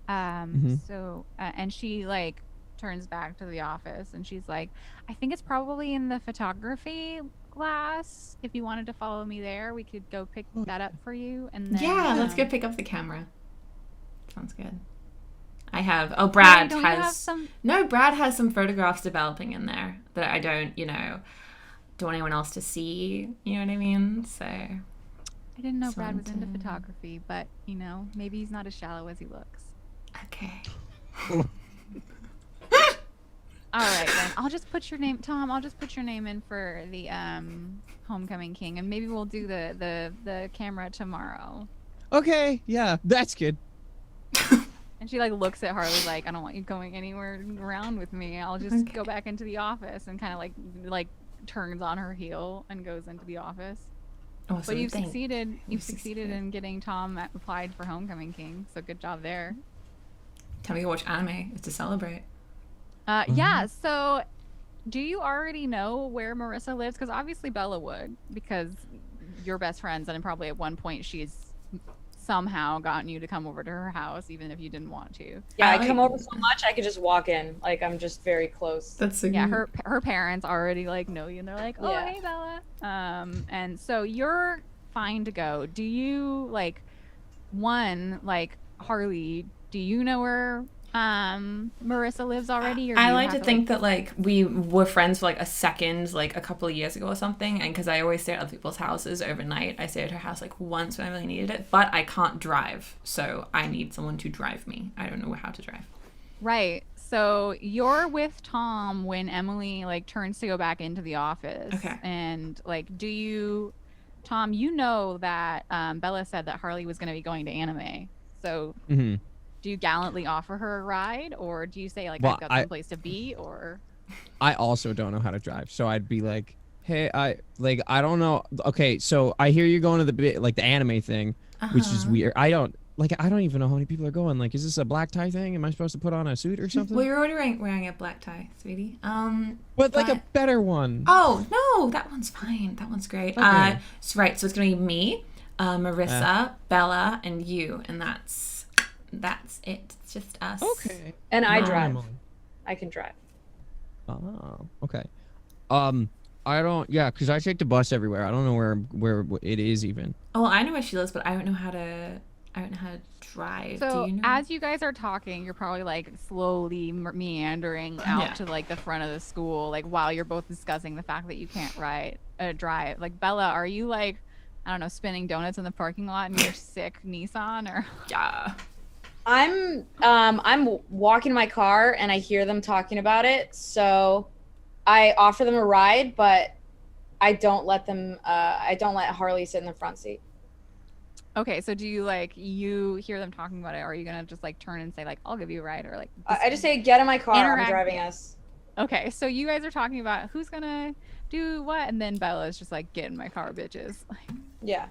So, and she like turns back to the office and she's like, I think it's probably in the photography class. If you wanted to follow me there, we could go pick that up for you. And then, let's go pick up the camera. Sounds good. I have, Brad has, Brad has some photographs developing in there that I don't want anyone else to see, you know what I mean? So I didn't know Brad was into photography, but maybe he's not as shallow as he looks. Okay. All right, then I'll just put your name, Tom. I'll just put your name in for the homecoming king, and maybe we'll do the camera tomorrow. Okay, yeah, that's good. And she like looks at Harley like, I don't want you going anywhere around with me. I'll just go back into the office, and kind of like turns on her heel and goes into the office. Awesome. But you've succeeded. You've succeeded in getting Tom applied for homecoming king. So good job there. Time to go watch anime. It's to celebrate. Yeah. So, do you already know where Marissa lives? Because obviously Bella would, because you're best friends, and probably at one point she's somehow gotten you to come over to her house, even if you didn't want to. Yeah, I come over so much I could just walk in. Like, I'm just very close. That's so yeah. Her parents already like know you, and they're like, oh hey Bella. And so you're fine to go. Do you like Harley? Do you know where Marissa lives already? Or I like to think that like we were friends for like a second, like a couple of years ago or something, and because I always stay at other people's houses overnight, I stayed at her house like once when I really needed it, but I can't drive, so I need someone to drive me. I don't know how to drive. Right. So you're with Tom when Emily like turns to go back into the office. Okay. And like, Tom, that Bella said that Harley was going to be going to anime. So do you gallantly offer her a ride, or do you say like, I've got some place to be? Or I also don't know how to drive, so I'd be like, hey, I don't know. Okay, so I hear you're going to the anime thing, which is weird. I don't even know how many people are going. Like, is this a black tie thing? Am I supposed to put on a suit or something? Well, you're already wearing a black tie, sweetie. But like a better one. Oh no, that one's fine. That one's great. Okay. So it's gonna be me, Marissa, Bella, and you, and that's it. It's just us. Okay. And I drive. I can drive. Oh, okay. I don't. Yeah, because I take the bus everywhere. I don't know where it is even. Oh, well, I know where she lives, but I don't know how to drive. So do you know? as you guys are talking, you're probably like slowly meandering out to like the front of the school, like while you're both discussing the fact that you can't drive. Like, Bella, are you like, I don't know, spinning donuts in the parking lot in your sick Nissan, or? Yeah. I'm walking my car and I hear them talking about it, so I offer them a ride, but I don't let Harley sit in the front seat. Okay, so do you hear them talking about it, or are you gonna just like turn and say like, I'll give you a ride, or like? I just say, get in my car, I'm driving us. Okay, so you guys are talking about who's gonna do what, and then Bella's just like, get in my car, bitches. Yeah.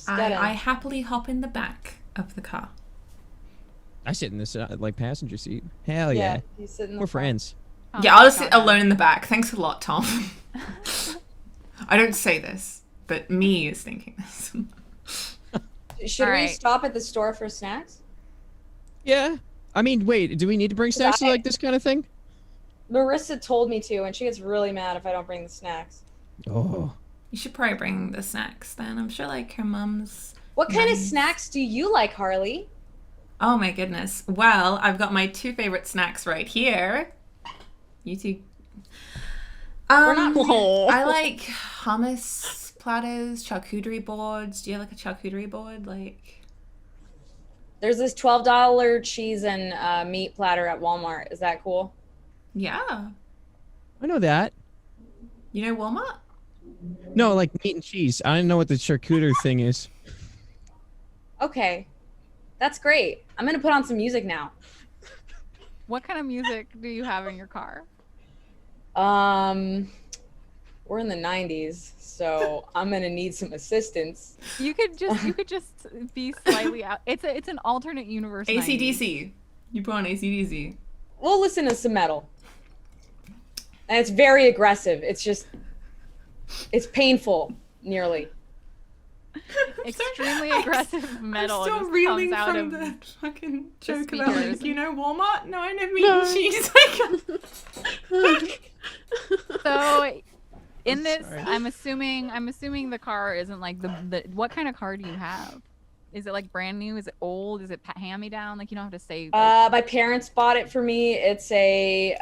I happily hop in the back of the car. I sit in this like passenger seat. Hell yeah. He's sitting in the We're front. friends. Oh Yeah, my I'll just sit God. alone in the back. Thanks a lot, Tom. I don't say this, but me is thinking this. Should we Alright. stop at the store for snacks? Yeah. I mean, wait, do we need to bring snacks to like this kind of thing? Marissa told me to, and she gets really mad if I don't bring the snacks. Oh. You should probably bring the snacks then. I'm sure like her mum's. What kind of Nice. snacks do you like, Harley? Oh my goodness. Well, I've got my 2 favorite snacks right here. You two. not- I like hummus platters, charcuterie boards. Do you have like a charcuterie board? Like, There's this $12 cheese and meat platter at Walmart. Is that cool? yeah. I know that. You know Walmart? No, like meat and cheese. I don't know what the charcuterie thing is. Okay. That's great. I'm going to put on some music now. What kind of music do you have in your car? We're in the 90s, so I'm going to need some assistance. You could just be slightly out. It's an alternate universe. 90s. ACDC. You put on ACDC. We'll listen to some metal. And it's very aggressive. It's painful, nearly. Extremely aggressive metal. I'm still just reeling comes out from of the fucking joke about speakers. like, you know Walmart? No, I know meat and cheese. So in this, sorry. I'm assuming the car isn't like the what kind of car do you have? Is it like brand new? Is it old? Is it hand me down? Like you don't have to say. Like, My parents bought it for me. It's a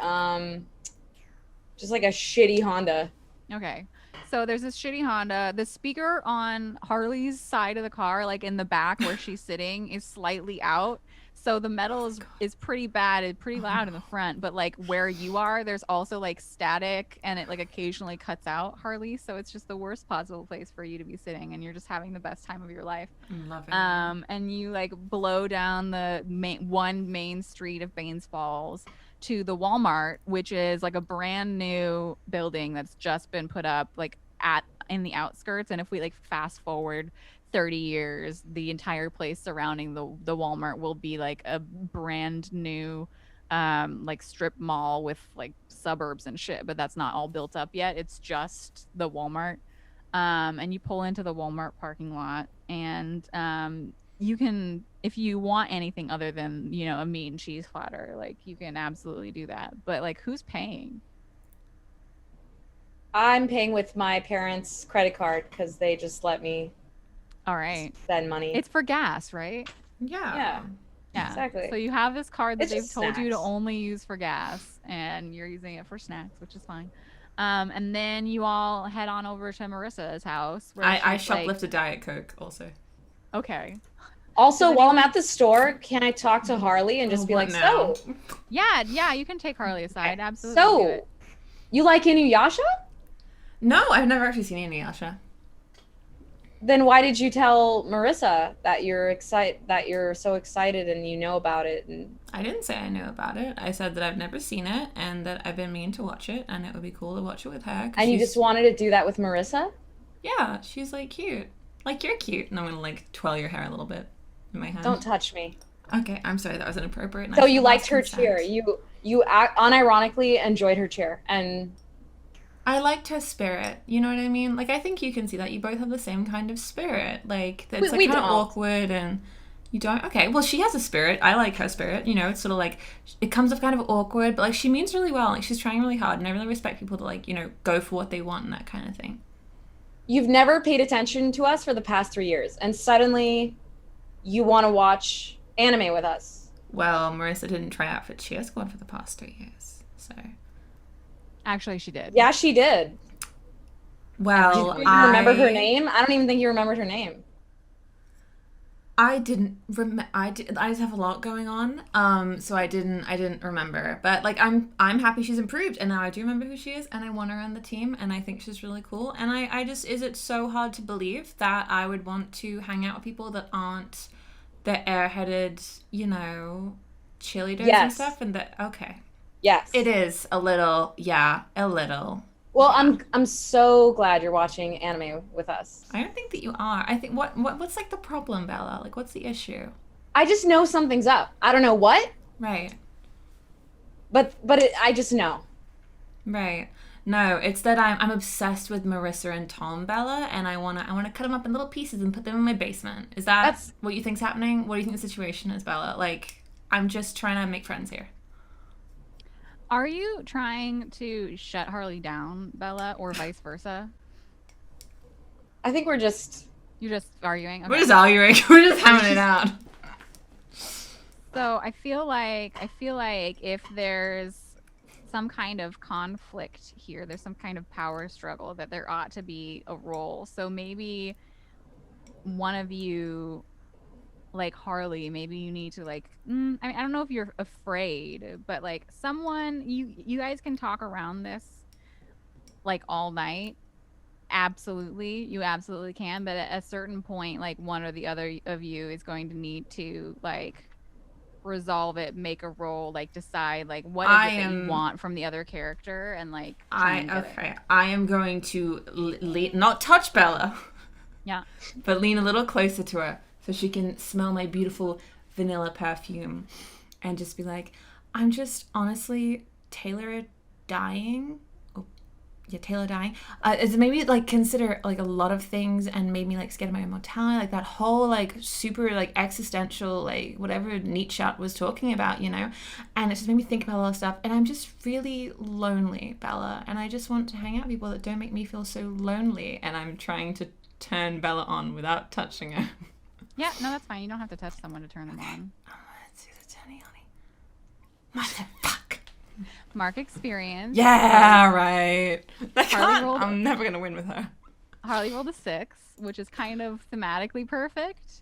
just like a shitty Honda. okay. So there's this shitty Honda. The speaker on Harley's side of the car, like in the back where she's sitting, is slightly out. So the metal is pretty bad. It's pretty loud in the front, but like where you are, there's also like static and it like occasionally cuts out, Harley. So it's just the worst possible place for you to be sitting and you're just having the best time of your life. I'm loving it. And you like blow down the main street of Bains Falls to the Walmart, which is like a brand new building that's just been put up like in the outskirts. And if we like fast forward 30 years, the entire place surrounding the Walmart will be like a brand new like strip mall with like suburbs and shit, but that's not all built up yet. It's just the Walmart. And you pull into the Walmart parking lot and you can, if you want anything other than, you know, a meat and cheese platter, like you can absolutely do that. But like who's paying? I'm paying with my parents' credit card because they just let me All right. spend money. It's for gas, right? Yeah. Yeah. Exactly. So you have this card that It's they've just told you to snacks. only use for gas and you're using it for snacks, which is fine. And then you all head on over to Marissa's house. Where I she's, like- shoplifted Diet Coke also. Okay. Also, Does while I'm at the store, can I talk to Harley and just Oh, be what like, now? so, Yeah, you can take Harley aside. Absolutely. do so, it. you like Inuyasha? No, I've never actually seen Inuyasha. Then why did you tell Marissa that you're so excited and you know about it? And I didn't say I knew about it. I said that I've never seen it and that I've been meaning to watch it and it would be cool to watch it with her. 'Cause you she's- just wanted to do that with Marissa? Yeah, she's like cute. Like you're cute. And I'm gonna like twirl your hair a little bit in my hand. Don't touch me. Okay, I'm sorry, that was inappropriate. and So I you should liked ask her consent. cheer. You unironically enjoyed her cheer, and I liked her spirit. You know what I mean? Like I think you can see that you both have the same kind of spirit. Like it's like we kind of don't. awkward and you don't. Okay, well she has a spirit. I like her spirit. You know, it's sort of like it comes off kind of awkward, but like she means really well. Like she's trying really hard, and I really respect people to like go for what they want and that kind of thing. you've never paid attention to us for the past 3 years, and suddenly you want to watch anime with us. Well, Marissa didn't try out for Cheer Squad for the past 3 years, so. Actually, she did. Yeah, she did. Well, Do you remember her name? I don't even think you remembered her name. I didn't remember. I just have a lot going on, so I didn't remember. But like, I'm happy she's improved, and now I do remember who she is, and I want her on the team, and I think she's really cool. And I just, is it so hard to believe that I would want to hang out with people that aren't the airheaded, cheerleaders and Yes. stuff? And that okay, Yes. it is a little, yeah, a little. Well, I'm so glad you're watching anime with us. I don't think that you are. I think what's like the problem, Bella? Like, what's the issue? I just know something's up. I don't know what, Right. but I just know. Right. No, it's that I'm obsessed with Marissa and Tom, Bella, and I wanna cut them up in little pieces and put them in my basement. Is that what you think's happening? What do you think the situation is, Bella? Like, I'm just trying to make friends here. Are you trying to shut Harley down, Bella, or vice versa? I think we're just You're just arguing. We're Okay. just arguing. We're just having it out. So I feel like if there's some kind of conflict here, there's some kind of power struggle, that there ought to be a role. So maybe one of you, like Harley, maybe you need to like I mean, I don't know if you're afraid, but like someone, you guys can talk around this like all night. Absolutely, you absolutely can, but at a certain point, like one or the other of you is going to need to like resolve it, make a role, like decide like what is it that you want from the other character, and like try and get it. I am going to not touch Bella. Yeah. But lean a little closer to her so she can smell my beautiful vanilla perfume and just be like, I'm just honestly Taylor dying. Taylor dying. Is maybe like consider like a lot of things and made me like scared of my own mortality, like that whole like super like existential like whatever Nietzsche was talking about, you know, and it just made me think about a lot of stuff. And I'm just really lonely, Bella, and I just want to hang out with people that don't make me feel so lonely. And I'm trying to turn Bella on without touching her. Yeah, no, that's fine. You don't have to touch someone to turn them on. Let's do the turning on. Motherfuck. Mark experience. Yeah, right. I'm never going to win with her. Harley rolled a 6, which is kind of thematically perfect.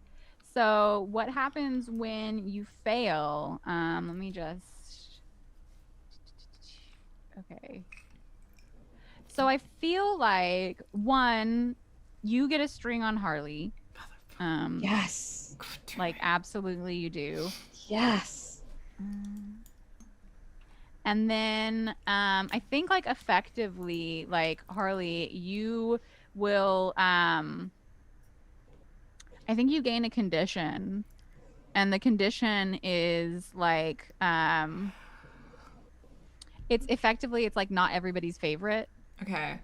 So what happens when you fail? Let me just... Okay. So I feel like, 1, you get a string on Harley. yes. Like, absolutely you do. Yes. And then I think like effectively, like Harley, you will I think you gain a condition, and the condition is like it's effectively, it's like not everybody's favorite. Okay.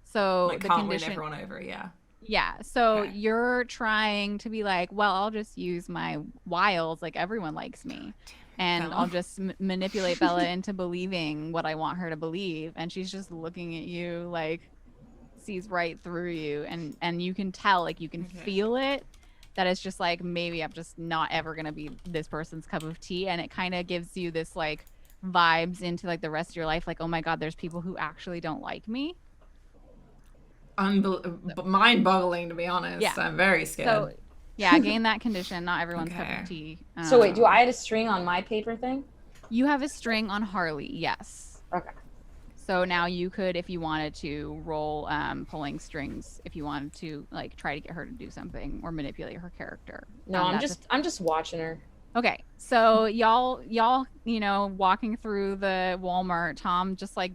So like the can't condition, win everyone over, yeah. yeah. So Okay. you're trying to be like, well, I'll just use my wiles, like everyone likes me. And Bella. I'll just manipulate Bella into believing what I want her to believe. And she's just looking at you like, sees right through you. And you can tell, like you can feel it, that it's just like, maybe I'm just not ever going to be this person's cup of tea. And it kind of gives you this like vibes into like the rest of your life. Like, oh my God, there's people who actually don't like me. Mind-boggling, to be honest. Yeah. I'm very scared. So yeah, gain that condition, not everyone's cup of tea. So wait, do I have a string on my paper thing? You have a string on Harley, yes. Okay. So now you could, if you wanted to, roll pulling strings, if you wanted to like try to get her to do something or manipulate her character. No, I'm just watching her. Okay, so y'all, you know, walking through the Walmart, Tom just like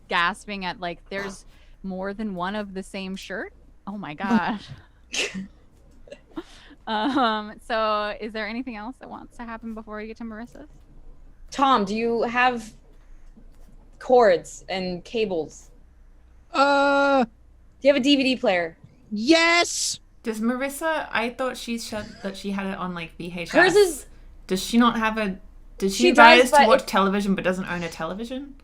gasping at like, there's more than one of the same shirt. Oh my God. So is there anything else that wants to happen before we get to Marissa's? Tom, do you have cords and cables? Do you have a DVD player? Yes. Does Marissa, I thought she said that she had it on like VHS. Hers is... Does she not have a... Does She she buy does, us to but watch television but doesn't own a television?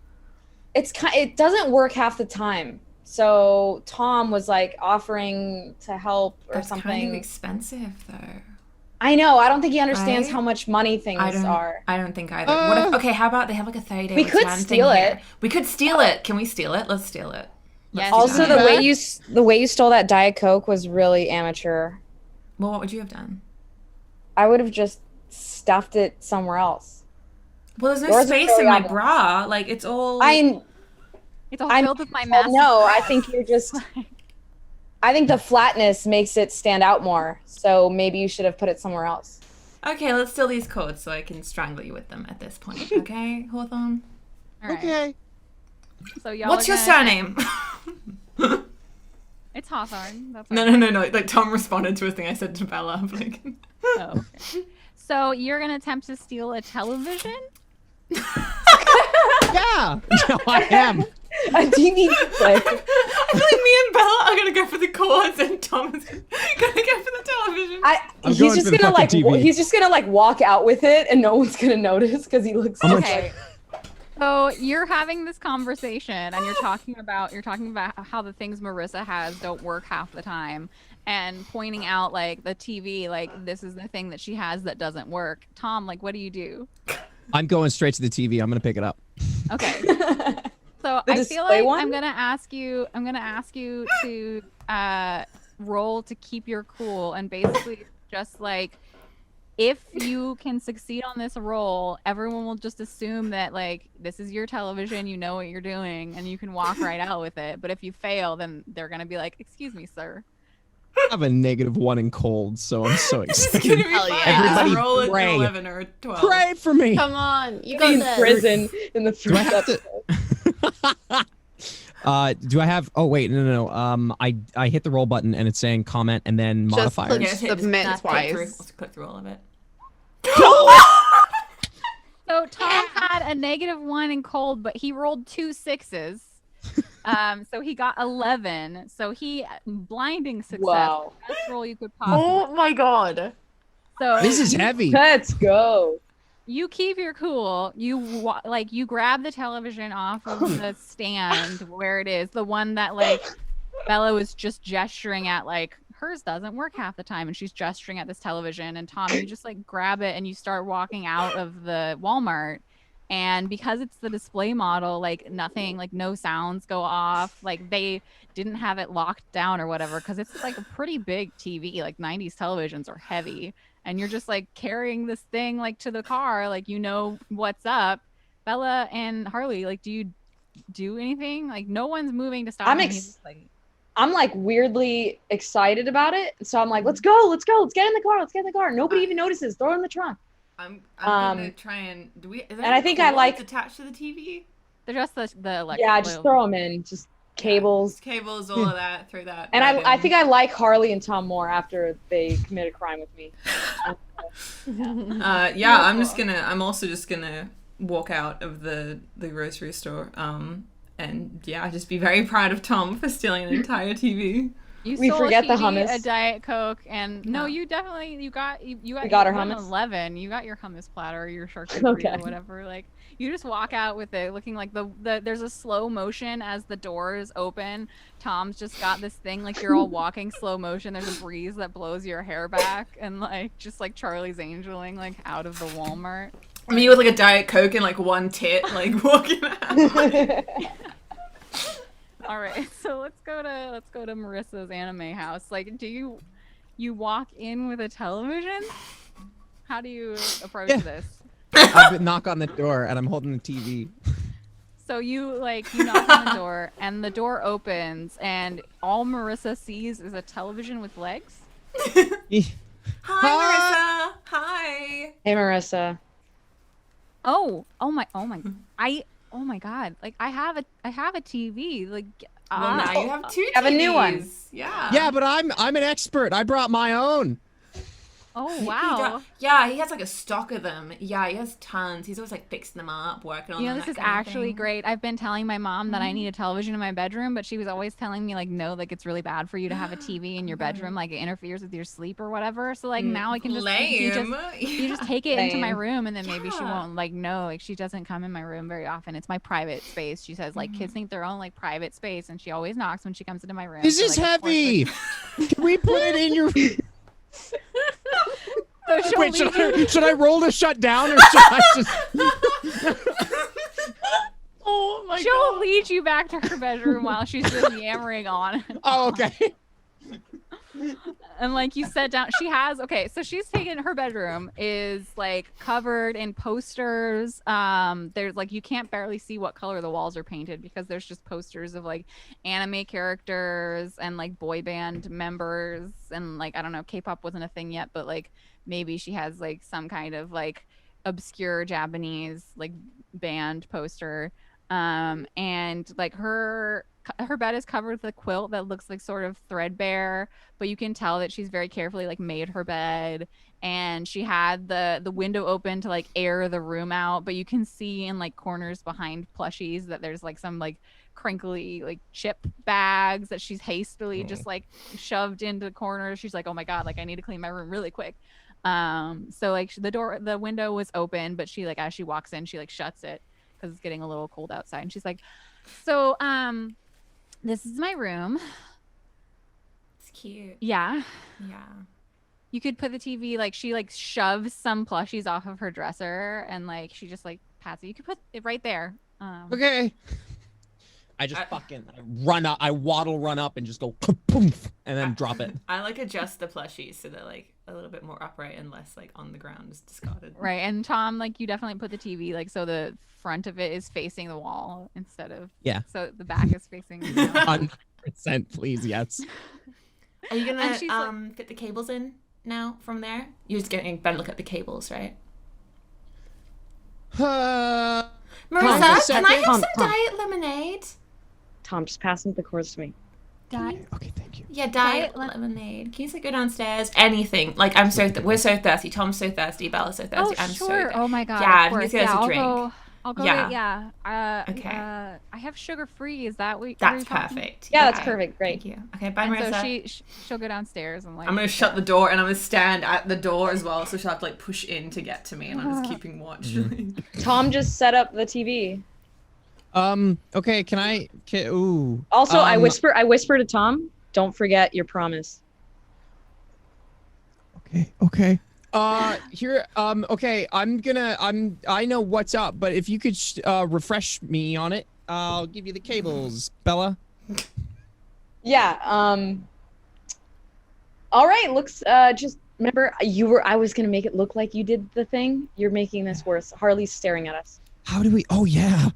It doesn't work half the time. So Tom was like offering to help or That's something. kind of expensive though. I know. I don't think he understands Right? how much money things are. I don't think either. What if, okay, how about they have like a 30-day We could return steal thing it. here? We could steal it. Can we steal it? Let's steal it. Yes. Also, Yeah. the way you stole that Diet Coke was really amateur. Well, what would you have done? I would have just stuffed it somewhere else. Well, there's no Yours is space really in my obvious. bra. Like, it's all... It's all filled with my massive... No, I think you're just... I think the flatness makes it stand out more. So maybe you should have put it somewhere else. Okay, let's steal these cords so I can strangle you with them at this point. Okay, Hawthorne? All right. Okay. So y'all What's are your gonna- surname? It's Hawthorne. That's No. Like Tom responded to a thing I said to Bella. Like, Oh, okay. So you're gonna attempt to steal a television? Yeah. No, I am. A TV play. I feel like me and Bella are gonna go for the chords, and Tom is gonna go for the television. I'm He's going just for the gonna like fucking TV. he's just gonna like walk out with it, and no one's gonna notice because he looks. I'm Okay. So you're having this conversation and you're talking about how the things Marissa has don't work half the time and pointing out like the TV, like this is the thing that she has that doesn't work. Tom, like what do you do? I'm going straight to the TV. I'm gonna pick it up. Okay. So The I feel display like one? I'm gonna ask you to roll to keep your cool and basically just like if you can succeed on this roll, everyone will just assume that like this is your television, you know what you're doing, and you can walk right out with it. But if you fail, then they're gonna be like, "Excuse me, sir." I have a -1 in cold, so I'm so It's excited. gonna be Hell fine. yeah. Just Everybody roll an pray. 11 or a 12. Pray for me. Come on, you got in this. prison in the Do I first have to? Do I have? Oh wait, no. I hit the roll button and it's saying comment and then Just modifiers. click- Submit just twice. Let's click through all of it. So Tom had a -1 in cold, but he rolled 2 6s. So he got 11. So he blinding success. Wow. Best roll you could possibly. Oh my god. So This is heavy. Let's go. you keep your cool. You grab the television off of the stand where it is, the one that like Bella was just gesturing at, like hers doesn't work half the time, and she's gesturing at this television. And Tom, you just like grab it and you start walking out of the Walmart. And because it's the display model, like nothing, like no sounds go off. Like they didn't have it locked down or whatever, because it's like a pretty big TV. Like 90s televisions are heavy. And you're just like carrying this thing like to the car, like you know what's up. Bella and Harley, like do you do anything? Like no one's moving to stop him. He's just, like, I'm like weirdly excited about it, so I'm like, let's go, let's get in the car. Nobody even notices. Throw it in the trunk. I'm gonna try and do we? Is there and I think I cords like- attached to the TV. they're just the electric. Yeah, just throw them in, just cables. Yeah, cables, all of that. Throw that. And right I in. think I like Harley and Tom more after they commit a crime with me. Yeah, I'm also just gonna walk out of the grocery store. And yeah, just be very proud of Tom for stealing an entire TV. You We stole forget a the TV, hummus. a Diet Coke, and no, No. you definitely you got We got our you hummus. 11. You got your hummus platter, your charcuterie Okay. or whatever. Like you just walk out with it, looking like the there's a slow motion as the doors open. Tom's just got this thing like you're all walking slow motion. There's a breeze that blows your hair back, and like just like Charlie's Angeling like out of the Walmart. Me with like a Diet Coke and like one tit, like walking out. All right, so let's go to Marissa's anime house. Like, do you walk in with a television? How do you approach Yeah. this? I knock on the door and I'm holding the TV. So you knock on the door and the door opens and all Marissa sees is a television with legs. Hi, Marissa. Hi. Hey, Marissa. Oh my god! Like I have a TV. Like Well, now you have two. have a new one. TVs. Yeah. Yeah, but I'm an expert. I brought my own. oh wow. Yeah, he has like a stock of them. Yeah, he has tons. He's always like fixing them up, working on You know, them. this that is kind of actually thing. great. I've been telling my mom that I need a television in my bedroom, but she was always telling me like, no, like it's really bad for you to have a TV in your bedroom, like it interferes with your sleep or whatever. So like now I can just Lame. you just take it into my Lame. room, and then maybe she Yeah. won't like know. Like she doesn't come in my room very often. It's my private space. She says like kids think their own like private space, and she always knocks when she comes into my room. This So, is like, of course, heavy. Can we put it in your? So she'll Wait, leave you- should I roll to shut down or should I just? Oh my she'll god. lead you back to her bedroom while she's just yammering on. Oh, okay. And like you said down, she has so she's taken her bedroom is like covered in posters. There's like you can't barely see what color the walls are painted because there's just posters of like anime characters and like boy band members, and like I don't know, K-pop wasn't a thing yet, but like maybe she has like some kind of like obscure Japanese like band poster. And like her her bed is covered with a quilt that looks like sort of threadbare, but you can tell that she's very carefully like made her bed, and she had the window open to like air the room out, but you can see in like corners behind plushies that there's like some like crinkly like chip bags that she's hastily just like shoved into the corner. She's like, oh my god, like I need to clean my room really quick. So like the window was open, but she like as she walks in, she like shuts it because it's getting a little cold outside, and she's like, so this is my room. It's cute. Yeah. Yeah. You could put the TV, like she like shoves some plushies off of her dresser and like she just like pats it. You could put it right there. Okay. I just fucking run up. I run up and just go poof, and then drop it. I like adjust the plushies so they're like a little bit more upright and less like on the ground, just discarded. Right. And Tom, like you definitely put the TV like so the front of it is facing the wall instead of so the back is facing 100%, please, yes. Are you gonna fit the cables in now from there? You're just getting a better look at the cables, right? Marissa, can I have some diet lemonade? Tom, just pass the cords to me. Okay, thank you. Yeah, diet lemonade. Can you just go downstairs? Anything. Like I'm so we're so thirsty. Tom's so thirsty. Bella's so thirsty. I'm so thirsty. Oh my god. Yeah, if you just get us a drink. I'll go. Yeah. Okay. I have sugar free. Is that what? That's perfect. Yeah, that's perfect. Great. Thank you. Okay, bye, Marissa. So she'll go downstairs and like. I'm gonna shut the door and I'm gonna stand at the door as well, so she'll have to like push in to get to me, and I'm just keeping watch. Tom just set up the TV. Okay. Ooh. Also, I whisper to Tom. Don't forget your promise. Okay. Here. Okay. I know what's up, but if you could refresh me on it, I'll give you the cables, Bella. Yeah. All right. Looks. Just remember, I was gonna make it look like you did the thing. You're making this worse. Harley's staring at us. How do we? Oh yeah.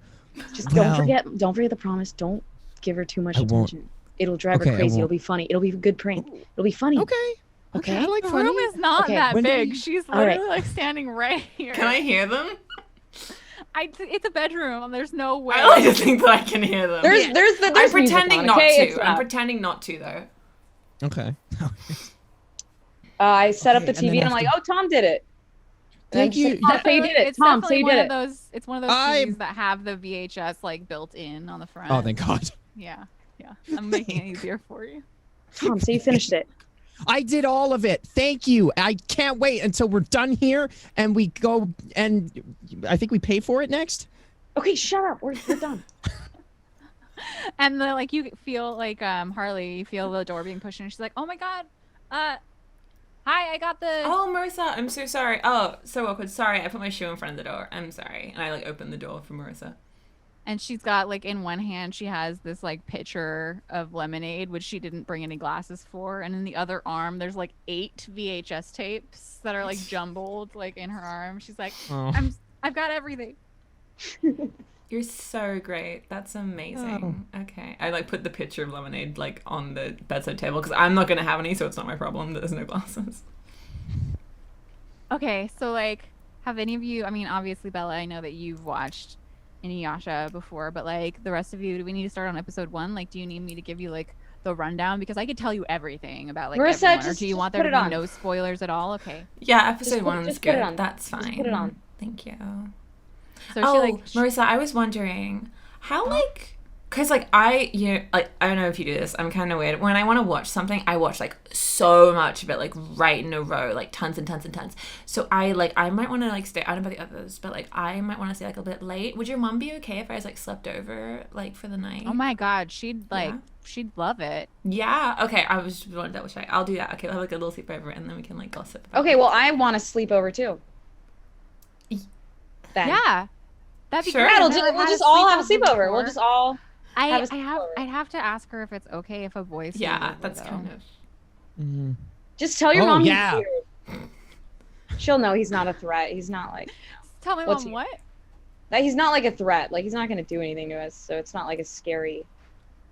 Just don't forget the promise. Don't give her too much attention. It'll drive her crazy. It'll be funny. It'll be a good prank. It'll be funny. Okay. I like the funny. room is not that big. She's literally like standing right here. Can I hear them? It's a bedroom. There's no way. I like to think that I can hear them. There's I'm pretending not to. I'm pretending not to though. Okay. I set up the TV and I'm like, oh, Tom did it. Thank you. Tom, say you did it. Tom, say you did it. It's one of those TVs that have the VHS like built in on the front. Oh, thank God. Yeah. I'm making it easier for you. Tom, so you finished it. I did all of it. Thank you. I can't wait until we're done here and we go and I think we pay for it next. Okay, shut up. We're done. And like you feel like Harley, you feel the door being pushed and she's like, oh my God. Hi, I got the... Oh, Marissa, I'm so sorry. Oh, so awkward. Sorry, I put my shoe in front of the door. I'm sorry. And I like opened the door for Marissa. And she's got like in one hand, she has this like pitcher of lemonade, which she didn't bring any glasses for. And in the other arm, there's like 8 VHS tapes that are like jumbled like in her arm. She's like, I've got everything. You're so great. That's amazing. Okay. I like put the pitcher of lemonade like on the bedside table because I'm not going to have any, so it's not my problem that there's no glasses. Okay. So like, have any of you, I mean, obviously Bella, I know that you've watched Inuyasha before, but like the rest of you, do we need to start on episode 1? Like, do you need me to give you like the rundown? Because I could tell you everything about like Marissa, everyone. Or do you want there to be no spoilers at all? Okay. Yeah, episode 1 is good. That's fine. Just put it on. Thank you. So Marissa, I was wondering how like, cause like I don't know if you do this. I'm kind of weird. When I want to watch something, I watch like so much of it, like right in a row, like tons and tons and tons. So I might want to like stay. I don't know about the others, but like I might want to stay like a bit late. Would your mom be okay if I was like slept over like for the night? Oh my God, she'd love it. Yeah. Okay. I was just wanting to double check. I'll do that. Okay. We'll have like a little sleepover and then we can like gossip. Okay. Well, I want to sleep over too. Then. Yeah. That'd be sure. great. We'll just all have a sleepover. We'll just all. I'd have to ask her if it's okay if a boy sleeps over, that's though. kind of. Mm-hmm. Just tell your mom. Yeah. She'll know he's not a threat. He's not like. Tell my mom what? That he's not like a threat. Like he's not gonna do anything to us, so it's not like a scary.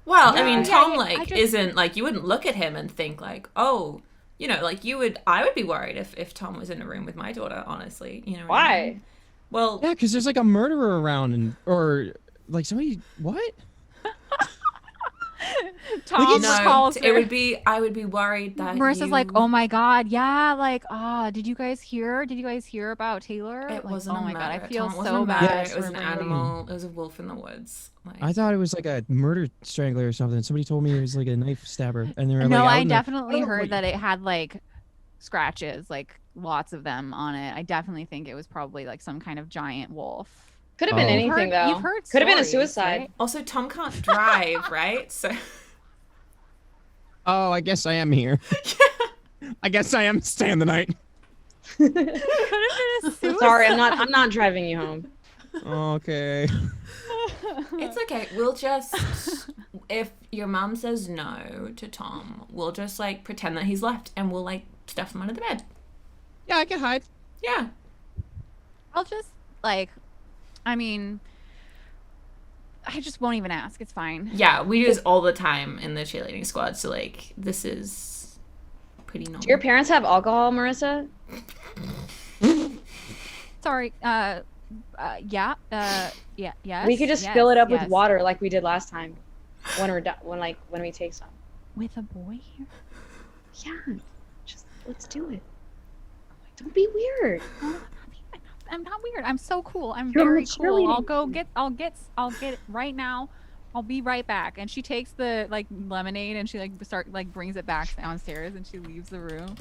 Well, I mean, Tom isn't like you wouldn't look at him and think like, oh, you know, like you would. I would be worried if Tom was in a room with my daughter. Honestly, you know. Why? I mean? Well, yeah, because there's like a murderer around or like somebody. What? Tom No, calls it her. would be. I would be worried that Marissa's like, oh my god, yeah, like, did you guys hear? Did you guys hear about Taylor? It Like, wasn't oh a my murder. god, I feel Tom, it wasn't so a murder. bad. It was for an bringing- animal. It was a wolf in the woods. Like, I thought it was like a murder strangler or something. Somebody told me it was like a knife stabber, and they were No, like, I out in the- definitely don't know heard what- that it had like scratches, like lots of them on it. I definitely think it was probably like some kind of giant wolf. Could have been Oh. anything though. You've heard Could have been a stories, suicide. right? also, Tom can't drive, right? So. Oh, I guess I am here. I guess I am staying the night. Could have been a suicide. Sorry, I'm not driving you home. Okay. It's okay. We'll just, if your mom says no to Tom, we'll just like pretend that he's left, and we'll like stuff him under the bed. Yeah, I can hide. Yeah. I'll just like, I mean, I just won't even ask. It's fine. Yeah, we do this all the time in the cheerleading squad. So like, this is pretty normal. Do your parents have alcohol, Marissa? Sorry. Yeah. Yes. We could just yes, fill it up yes. with water like we did last time. When we're done, when we take some. With a boy here. Yeah, just let's do it. Don't be weird. I'm not weird. I'm so cool. I'm You're on very the cool. I'll cheerleading go get. I'll get it right now. I'll be right back. And she takes the like lemonade and she like brings it back downstairs and she leaves the room.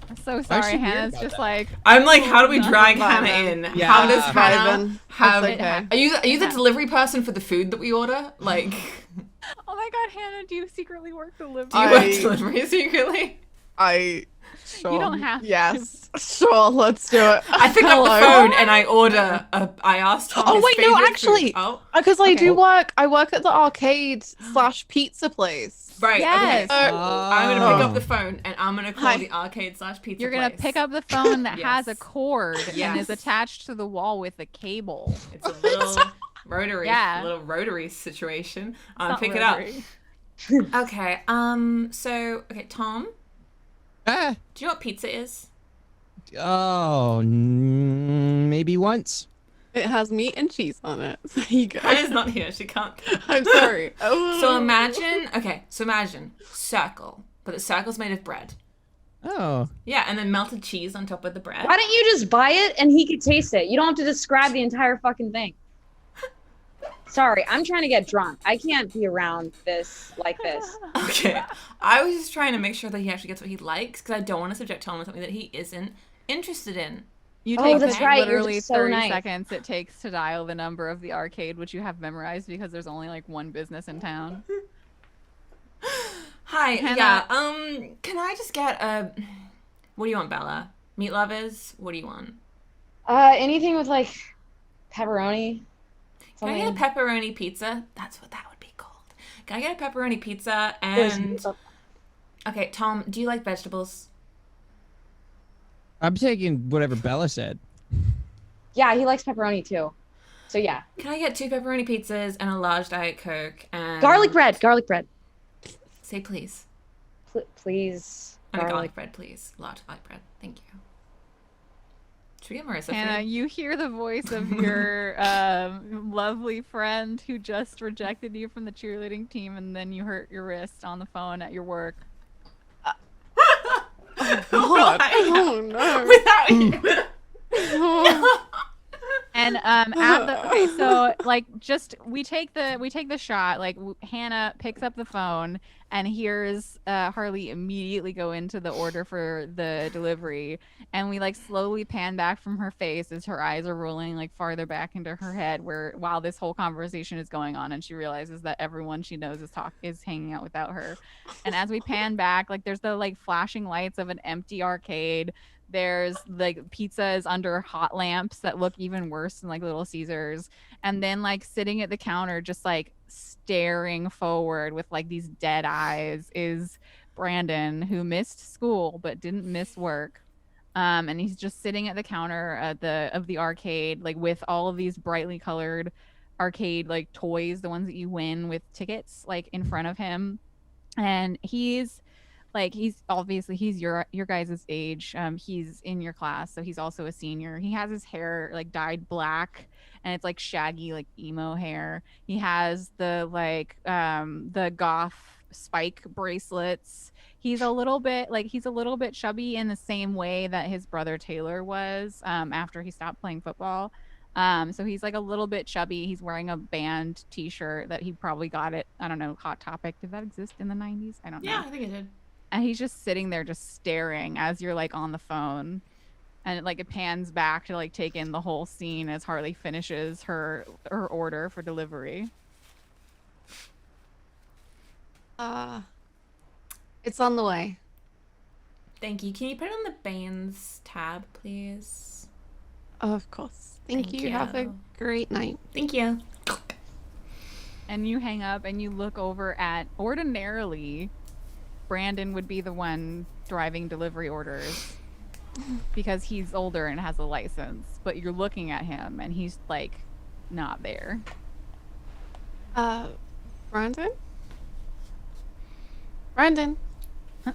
I'm so sorry, actually weird Hannah's about just that. like. I'm like, how do we Nothing drag about Hannah him. in? Yeah. How does Hannah Vibing. have? That's okay. Are you the delivery person for the food that we order? Like, Oh my god, Hannah, do you secretly work delivery? do you work delivery secretly? Sure. You don't have to. Yes. Sure, let's do it. I pick up the Hello. phone and I order. I asked Tom. Oh, his wait, no, favorite actually. food. Oh, Because I Okay. do work. I work at the arcade / pizza place. right. Yes. Okay. I'm gonna pick up Oh. the phone and I'm gonna call Hi. the arcade / pizza. You're gonna place. pick up the phone that has a Yes. cord and Yes. is attached to the wall with a cable. It's a little rotary, Yeah. little rotary situation. It's not Pick it up. rotary. Okay. So okay, Tom. Ah. Do you know what pizza is? Oh, maybe once. It has meat and cheese on it. There you go. Hannah's not here. She can't. I'm sorry. Oh. So imagine. Okay. So imagine circle, but the circle's made of bread. Oh. Yeah, and then melted cheese on top of the bread. Why don't you just buy it and he could taste it? You don't have to describe the entire fucking thing. Sorry, I'm trying to get drunk. I can't be around this like this. Okay. I was just trying to make sure that he actually gets what he likes because I don't want to subject Tom to something that he isn't interested in. You Oh, take that's the right, you're literally just so 30 nice. seconds it takes to dial the number of the arcade, which you have memorized because there's only like one business in town. Hi. Hannah. Yeah. Can I just get a? What do you want, Bella? Meat lovers? What do you want? Anything with like pepperoni. Can I get a pepperoni pizza? That's what that would be called. Can I get a pepperoni pizza and? Okay, Tom. Do you like vegetables? I'm taking whatever Bella said. Yeah, he likes pepperoni too. So yeah, Can I get 2 pepperoni pizzas and a large Diet Coke and garlic bread. Garlic bread. Say please. Please. And a garlic bread, please. Large garlic bread. Thank you. Should we get Marissa Hannah, food? you hear the voice of your lovely friend who just rejected you from the cheerleading team, and then you hurt your wrist on the phone at your work. God. Oh no. Without you. Oh. And at the okay, so like just we take the shot. Like Hannah picks up the phone and hears Harley immediately go into the order for the delivery, and we like slowly pan back from her face as her eyes are rolling like farther back into her head, where while this whole conversation is going on, and she realizes that everyone she knows is hanging out without her. And as we pan back, like there's the like flashing lights of an empty arcade. There's like pizzas under hot lamps that look even worse than like Little Caesars. And then like sitting at the counter, just like staring forward with like these dead eyes is Brandon, who missed school but didn't miss work. And he's just sitting at the counter of the arcade, like with all of these brightly colored arcade like toys, the ones that you win with tickets, like in front of him. And he's like he's your guys' age. He's in your class, so he's also a senior. He has his hair like dyed black, and it's like shaggy, like emo hair. He has the goth spike bracelets. He's a little bit chubby in the same way that his brother Taylor was after he stopped playing football. So he's like a little bit chubby. He's wearing a band t-shirt that he probably got at, I don't know, Hot Topic. Did that exist in the 90s? I don't know. Yeah, I think it did. And he's just sitting there just staring as you're like on the phone. And it pans back to like take in the whole scene as Harley finishes her order for delivery. It's on the way. Thank you. Can you put it on the Bains tab, please? Oh, of course. Thank you. Have a great night. Thank you. And you hang up and you look over at, ordinarily, Brandon would be the one driving delivery orders because he's older and has a license. But you're looking at him and he's like not there. Brandon? Brandon? Huh?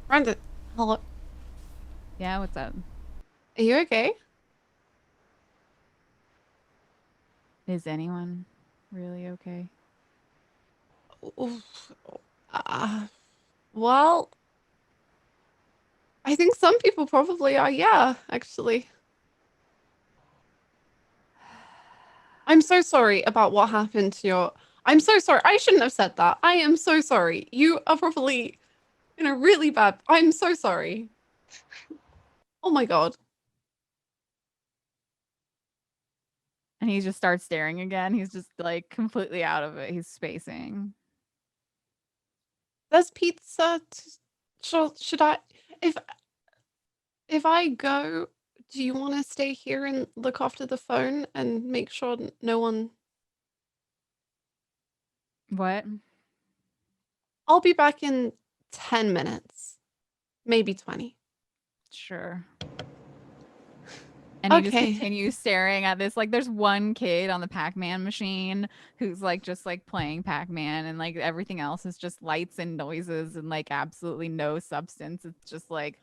Brandon? Hello? Yeah, what's up? Are you okay? Is anyone really okay? Well, I think some people probably are, yeah, actually. I'm so sorry about what happened to your... I'm so sorry. I shouldn't have said that. I am so sorry. You are probably in a really bad... I'm so sorry. Oh my God. And he just starts staring again. He's just like completely out of it. He's spacing. There's pizza. Should I... If I go, do you want to stay here and look after the phone and make sure no one... What? I'll be back in 10 minutes. Maybe 20. Sure. And he just Okay. continues staring at this. Like, there's one kid on the Pac-Man machine who's like just like playing Pac-Man, and like everything else is just lights and noises and like absolutely no substance. It's just like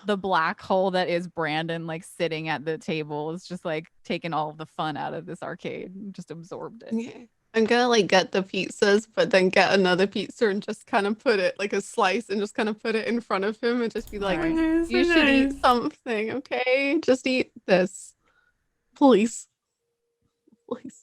the black hole that is Brandon, like sitting at the table, is just like taking all of the fun out of this arcade and just absorbed it. Okay. I'm gonna like get the pizzas, but then get another pizza and just kind of put it like a slice and just kind of put it in front of him and just be like, Nice, you should eat something, okay? Just eat this. Please. Please.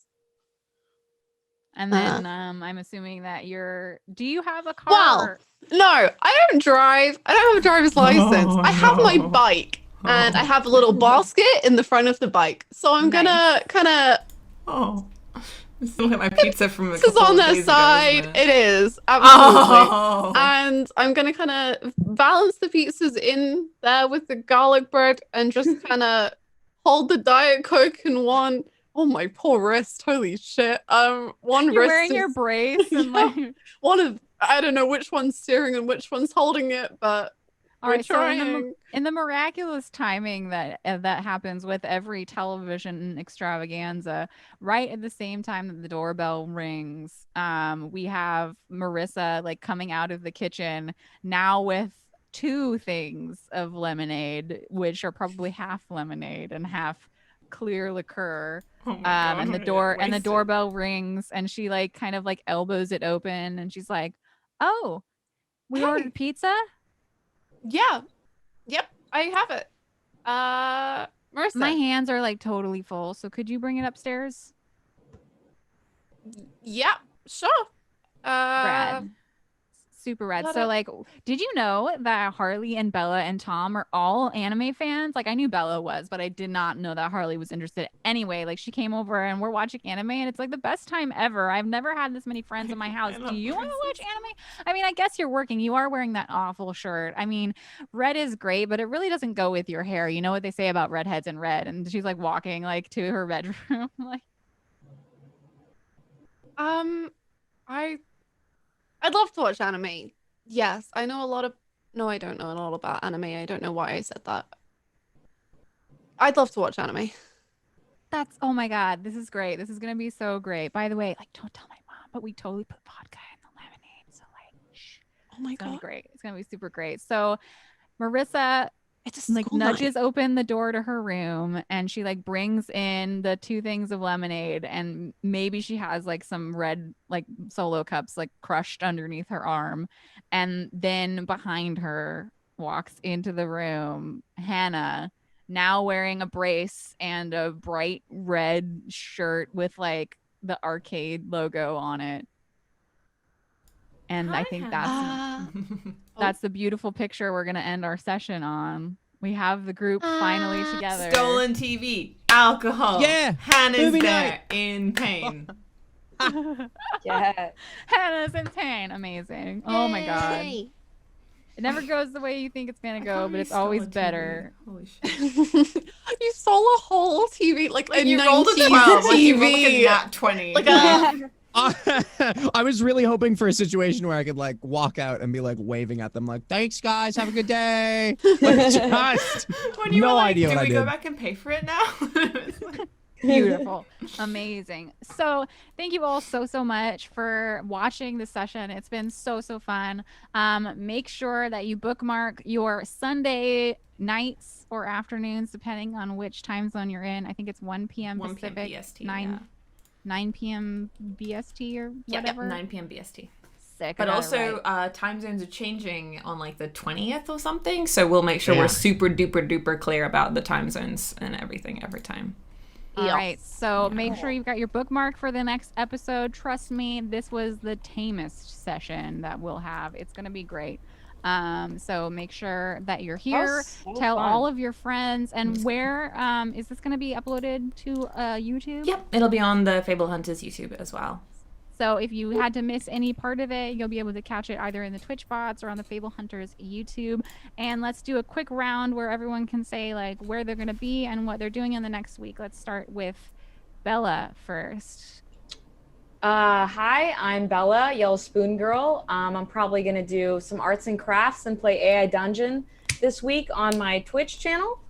And then I'm assuming that do you have a car? Well, no, I don't drive. I don't have a driver's license. I have my bike and I have a little basket in the front of the bike. So I'm gonna kind of... Oh. I still have my pizza from This is on their side. It is, absolutely. And I'm gonna kind of balance the pizzas in there with the garlic bread and just kind of hold the Diet Coke in one. Oh, my poor wrist! Holy shit! One You're wrist wearing your brace and like one of, I don't know which one's steering and which one's holding it, but we're trying. So in the miraculous timing that happens with every television extravaganza, right at the same time that the doorbell rings, we have Marissa like coming out of the kitchen now with 2 things of lemonade, which are probably half lemonade and half clear liqueur. Oh my God, and the doorbell rings, and she like kind of like elbows it open, and she's like, "Oh, we ordered pizza." Yeah. Yep. I have it. Marissa. My hands are like totally full, so could you bring it upstairs? Yep. Sure. Rad. Super rad. So like, did you know that Harley and Bella and Tom are all anime fans? Like, I knew Bella was, but I did not know that Harley was interested anyway. Like, she came over and we're watching anime, and it's like the best time ever. I've never had this many friends in my house. Do you want to watch anime? I mean, I guess you're working. You are wearing that awful shirt. I mean, red is great, but it really doesn't go with your hair. You know what they say about redheads and red? And she's like walking like to her bedroom. Like, I'd love to watch anime. Yes, I know a lot of... No, I don't know a lot about anime. I don't know why I said that. I'd love to watch anime. That's... Oh my God, this is great. This is going to be so great. By the way, like, don't tell my mom, but we totally put vodka in the lemonade. So like, shh. Oh my It's gonna be god. great. It's gonna be super great. So Marissa It's a like school night. nudges open the door to her room and she like brings in the 2 things of lemonade, and maybe she has like some red like solo cups like crushed underneath her arm, and then behind her walks into the room Hannah, now wearing a brace and a bright red shirt with like the arcade logo on it. And I think that's the beautiful picture we're going to end our session on. We have the group finally together. Stolen TV, alcohol. Yeah, Hannah's movie there night. in pain. Yeah. Hannah's in pain. Amazing. Oh my god. Yay. It never goes the way you think it's going to go, but it's always better. Holy shit. You stole a whole TV, like a You rolled a 90s 12, like you TV. rolled like a nat 20. Like a- I was really hoping for a situation where I could like walk out and be like waving at them like, thanks guys, have a good day. Like, just when you no were like, idea do what we I go did. back and pay for it now? It's like- Beautiful. Amazing. So thank you all so much for watching this session. It's been so fun. Make sure that you bookmark your Sunday nights or afternoons, depending on which time zone you're in. I think it's 1 p.m. 1 p.m. Pacific, BST, 9 p.m. BST or yeah, whatever. 9 p.m. BST. Sick. But I got it also, right. time zones are changing on like the 20th or something. So we'll make sure Yeah. we're super duper clear about the time zones and everything every time. All Yes. right, so make sure you've got your bookmark for the next episode. Trust me, this was the tamest session that we'll have. It's going to be great. So make sure that you're here. so Tell fun. all of your friends. And where is this going to be uploaded to YouTube? Yep, it'll be on the Fable Hunters YouTube as well. So if you had to miss any part of it, you'll be able to catch it either in the Twitch bots or on the Fable Hunters YouTube. And let's do a quick round where everyone can say like where they're going to be and what they're doing in the next week. Let's start with Bella first. Hi, I'm Bella, Yellow Spoon Girl. I'm probably gonna do some arts and crafts and play AI Dungeon this week on my Twitch channel.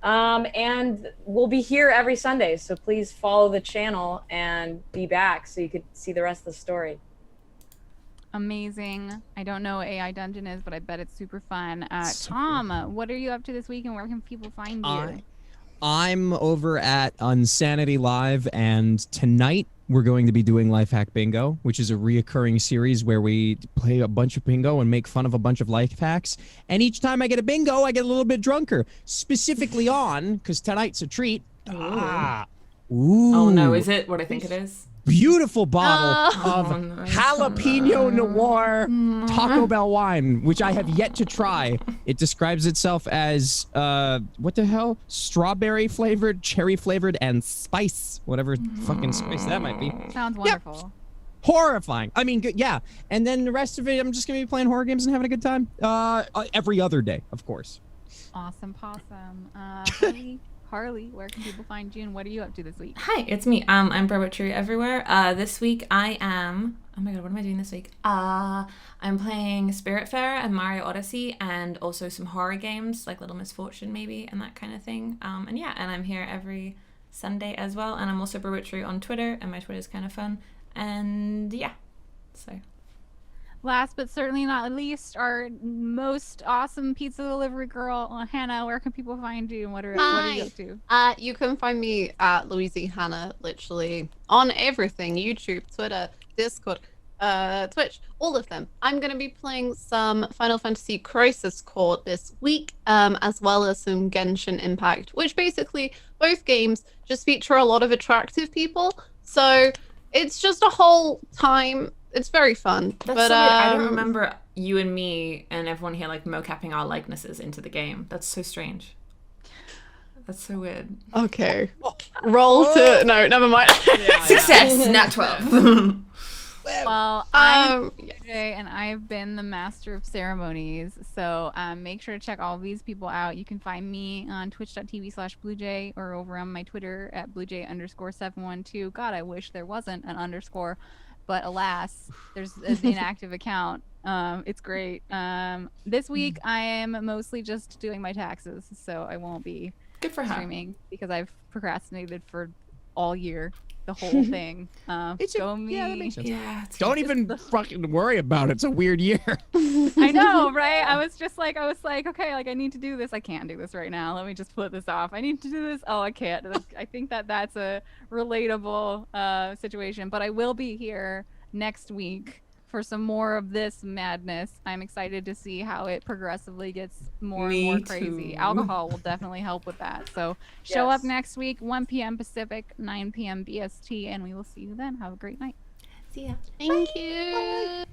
And we'll be here every Sunday, so please follow the channel and be back so you could see the rest of the story. Amazing. I don't know what AI Dungeon is, but I bet it's super fun. So Tom, what are you up to this week and where can people find you? I'm over at Unsanity Live, and tonight we're going to be doing Life Hack Bingo, which is a reoccurring series where we play a bunch of bingo and make fun of a bunch of life hacks. And each time I get a bingo, I get a little bit drunker. Specifically on, because tonight's a treat. Ooh. Oh no, is it what I think it is? Beautiful bottle of Oh, no. jalapeno noir Taco Bell wine, which I have yet to try. It describes itself as what the hell? Strawberry flavored, cherry flavored, and spice. Whatever fucking spice that might be. Sounds wonderful. Horrifying. I mean, yeah. And then the rest of it, I'm just gonna be playing horror games and having a good time. Every other day, of course. Awesome possum. Harley, where can people find you and what are you up to this week? Hi, it's me. I'm Poetry Everywhere. This week I am. Oh my god, what am I doing this week? I'm playing Spiritfarer and Mario Odyssey, and also some horror games like Little Misfortune maybe and that kind of thing. And yeah, and I'm here every Sunday as well. And I'm also Poetry on Twitter, and my Twitter is kind of fun. And yeah, so. Last but certainly not least, our most awesome pizza delivery girl, Hannah. Where can people find you and what are you up to? You can find me at Louisiana, literally on everything: YouTube, Twitter, Discord, Twitch, all of them. I'm going to be playing some Final Fantasy Crisis Core this week, as well as some Genshin Impact, which basically both games just feature a lot of attractive people. So it's just a whole time. It's very fun. That's but so weird. I don't remember you and me and everyone here like mocapping our likenesses into the game. That's so strange. That's so weird. Okay. Roll to no, never mind. Success, nat 12. Well, I'm Yeah. Bluejay, and I've been the master of ceremonies. So make sure to check all these people out. You can find me on twitch.tv/Bluejay or over on my Twitter at Bluejay_712. God, I wish there wasn't an underscore. But alas, there's an inactive account. It's great. This week, I am mostly just doing my taxes, so I won't be Good for her. streaming because I've procrastinated for all year, the whole thing. It's Go me. Yeah, that makes sense. Yeah. Don't even fucking worry about it. It's a weird year. I know, right? I was like, okay, like I need to do this. I can't do this right now. Let me just put this off. I need to do this. Oh, I can't. I think that's a relatable situation. But I will be here next week for some more of this madness. I'm excited to see how it progressively gets more and more crazy. too. Alcohol will definitely help with that. So show up Yes. next week, 1 p.m. Pacific, 9 p.m. BST, and we will see you then. Have a great night. See ya. Thank you.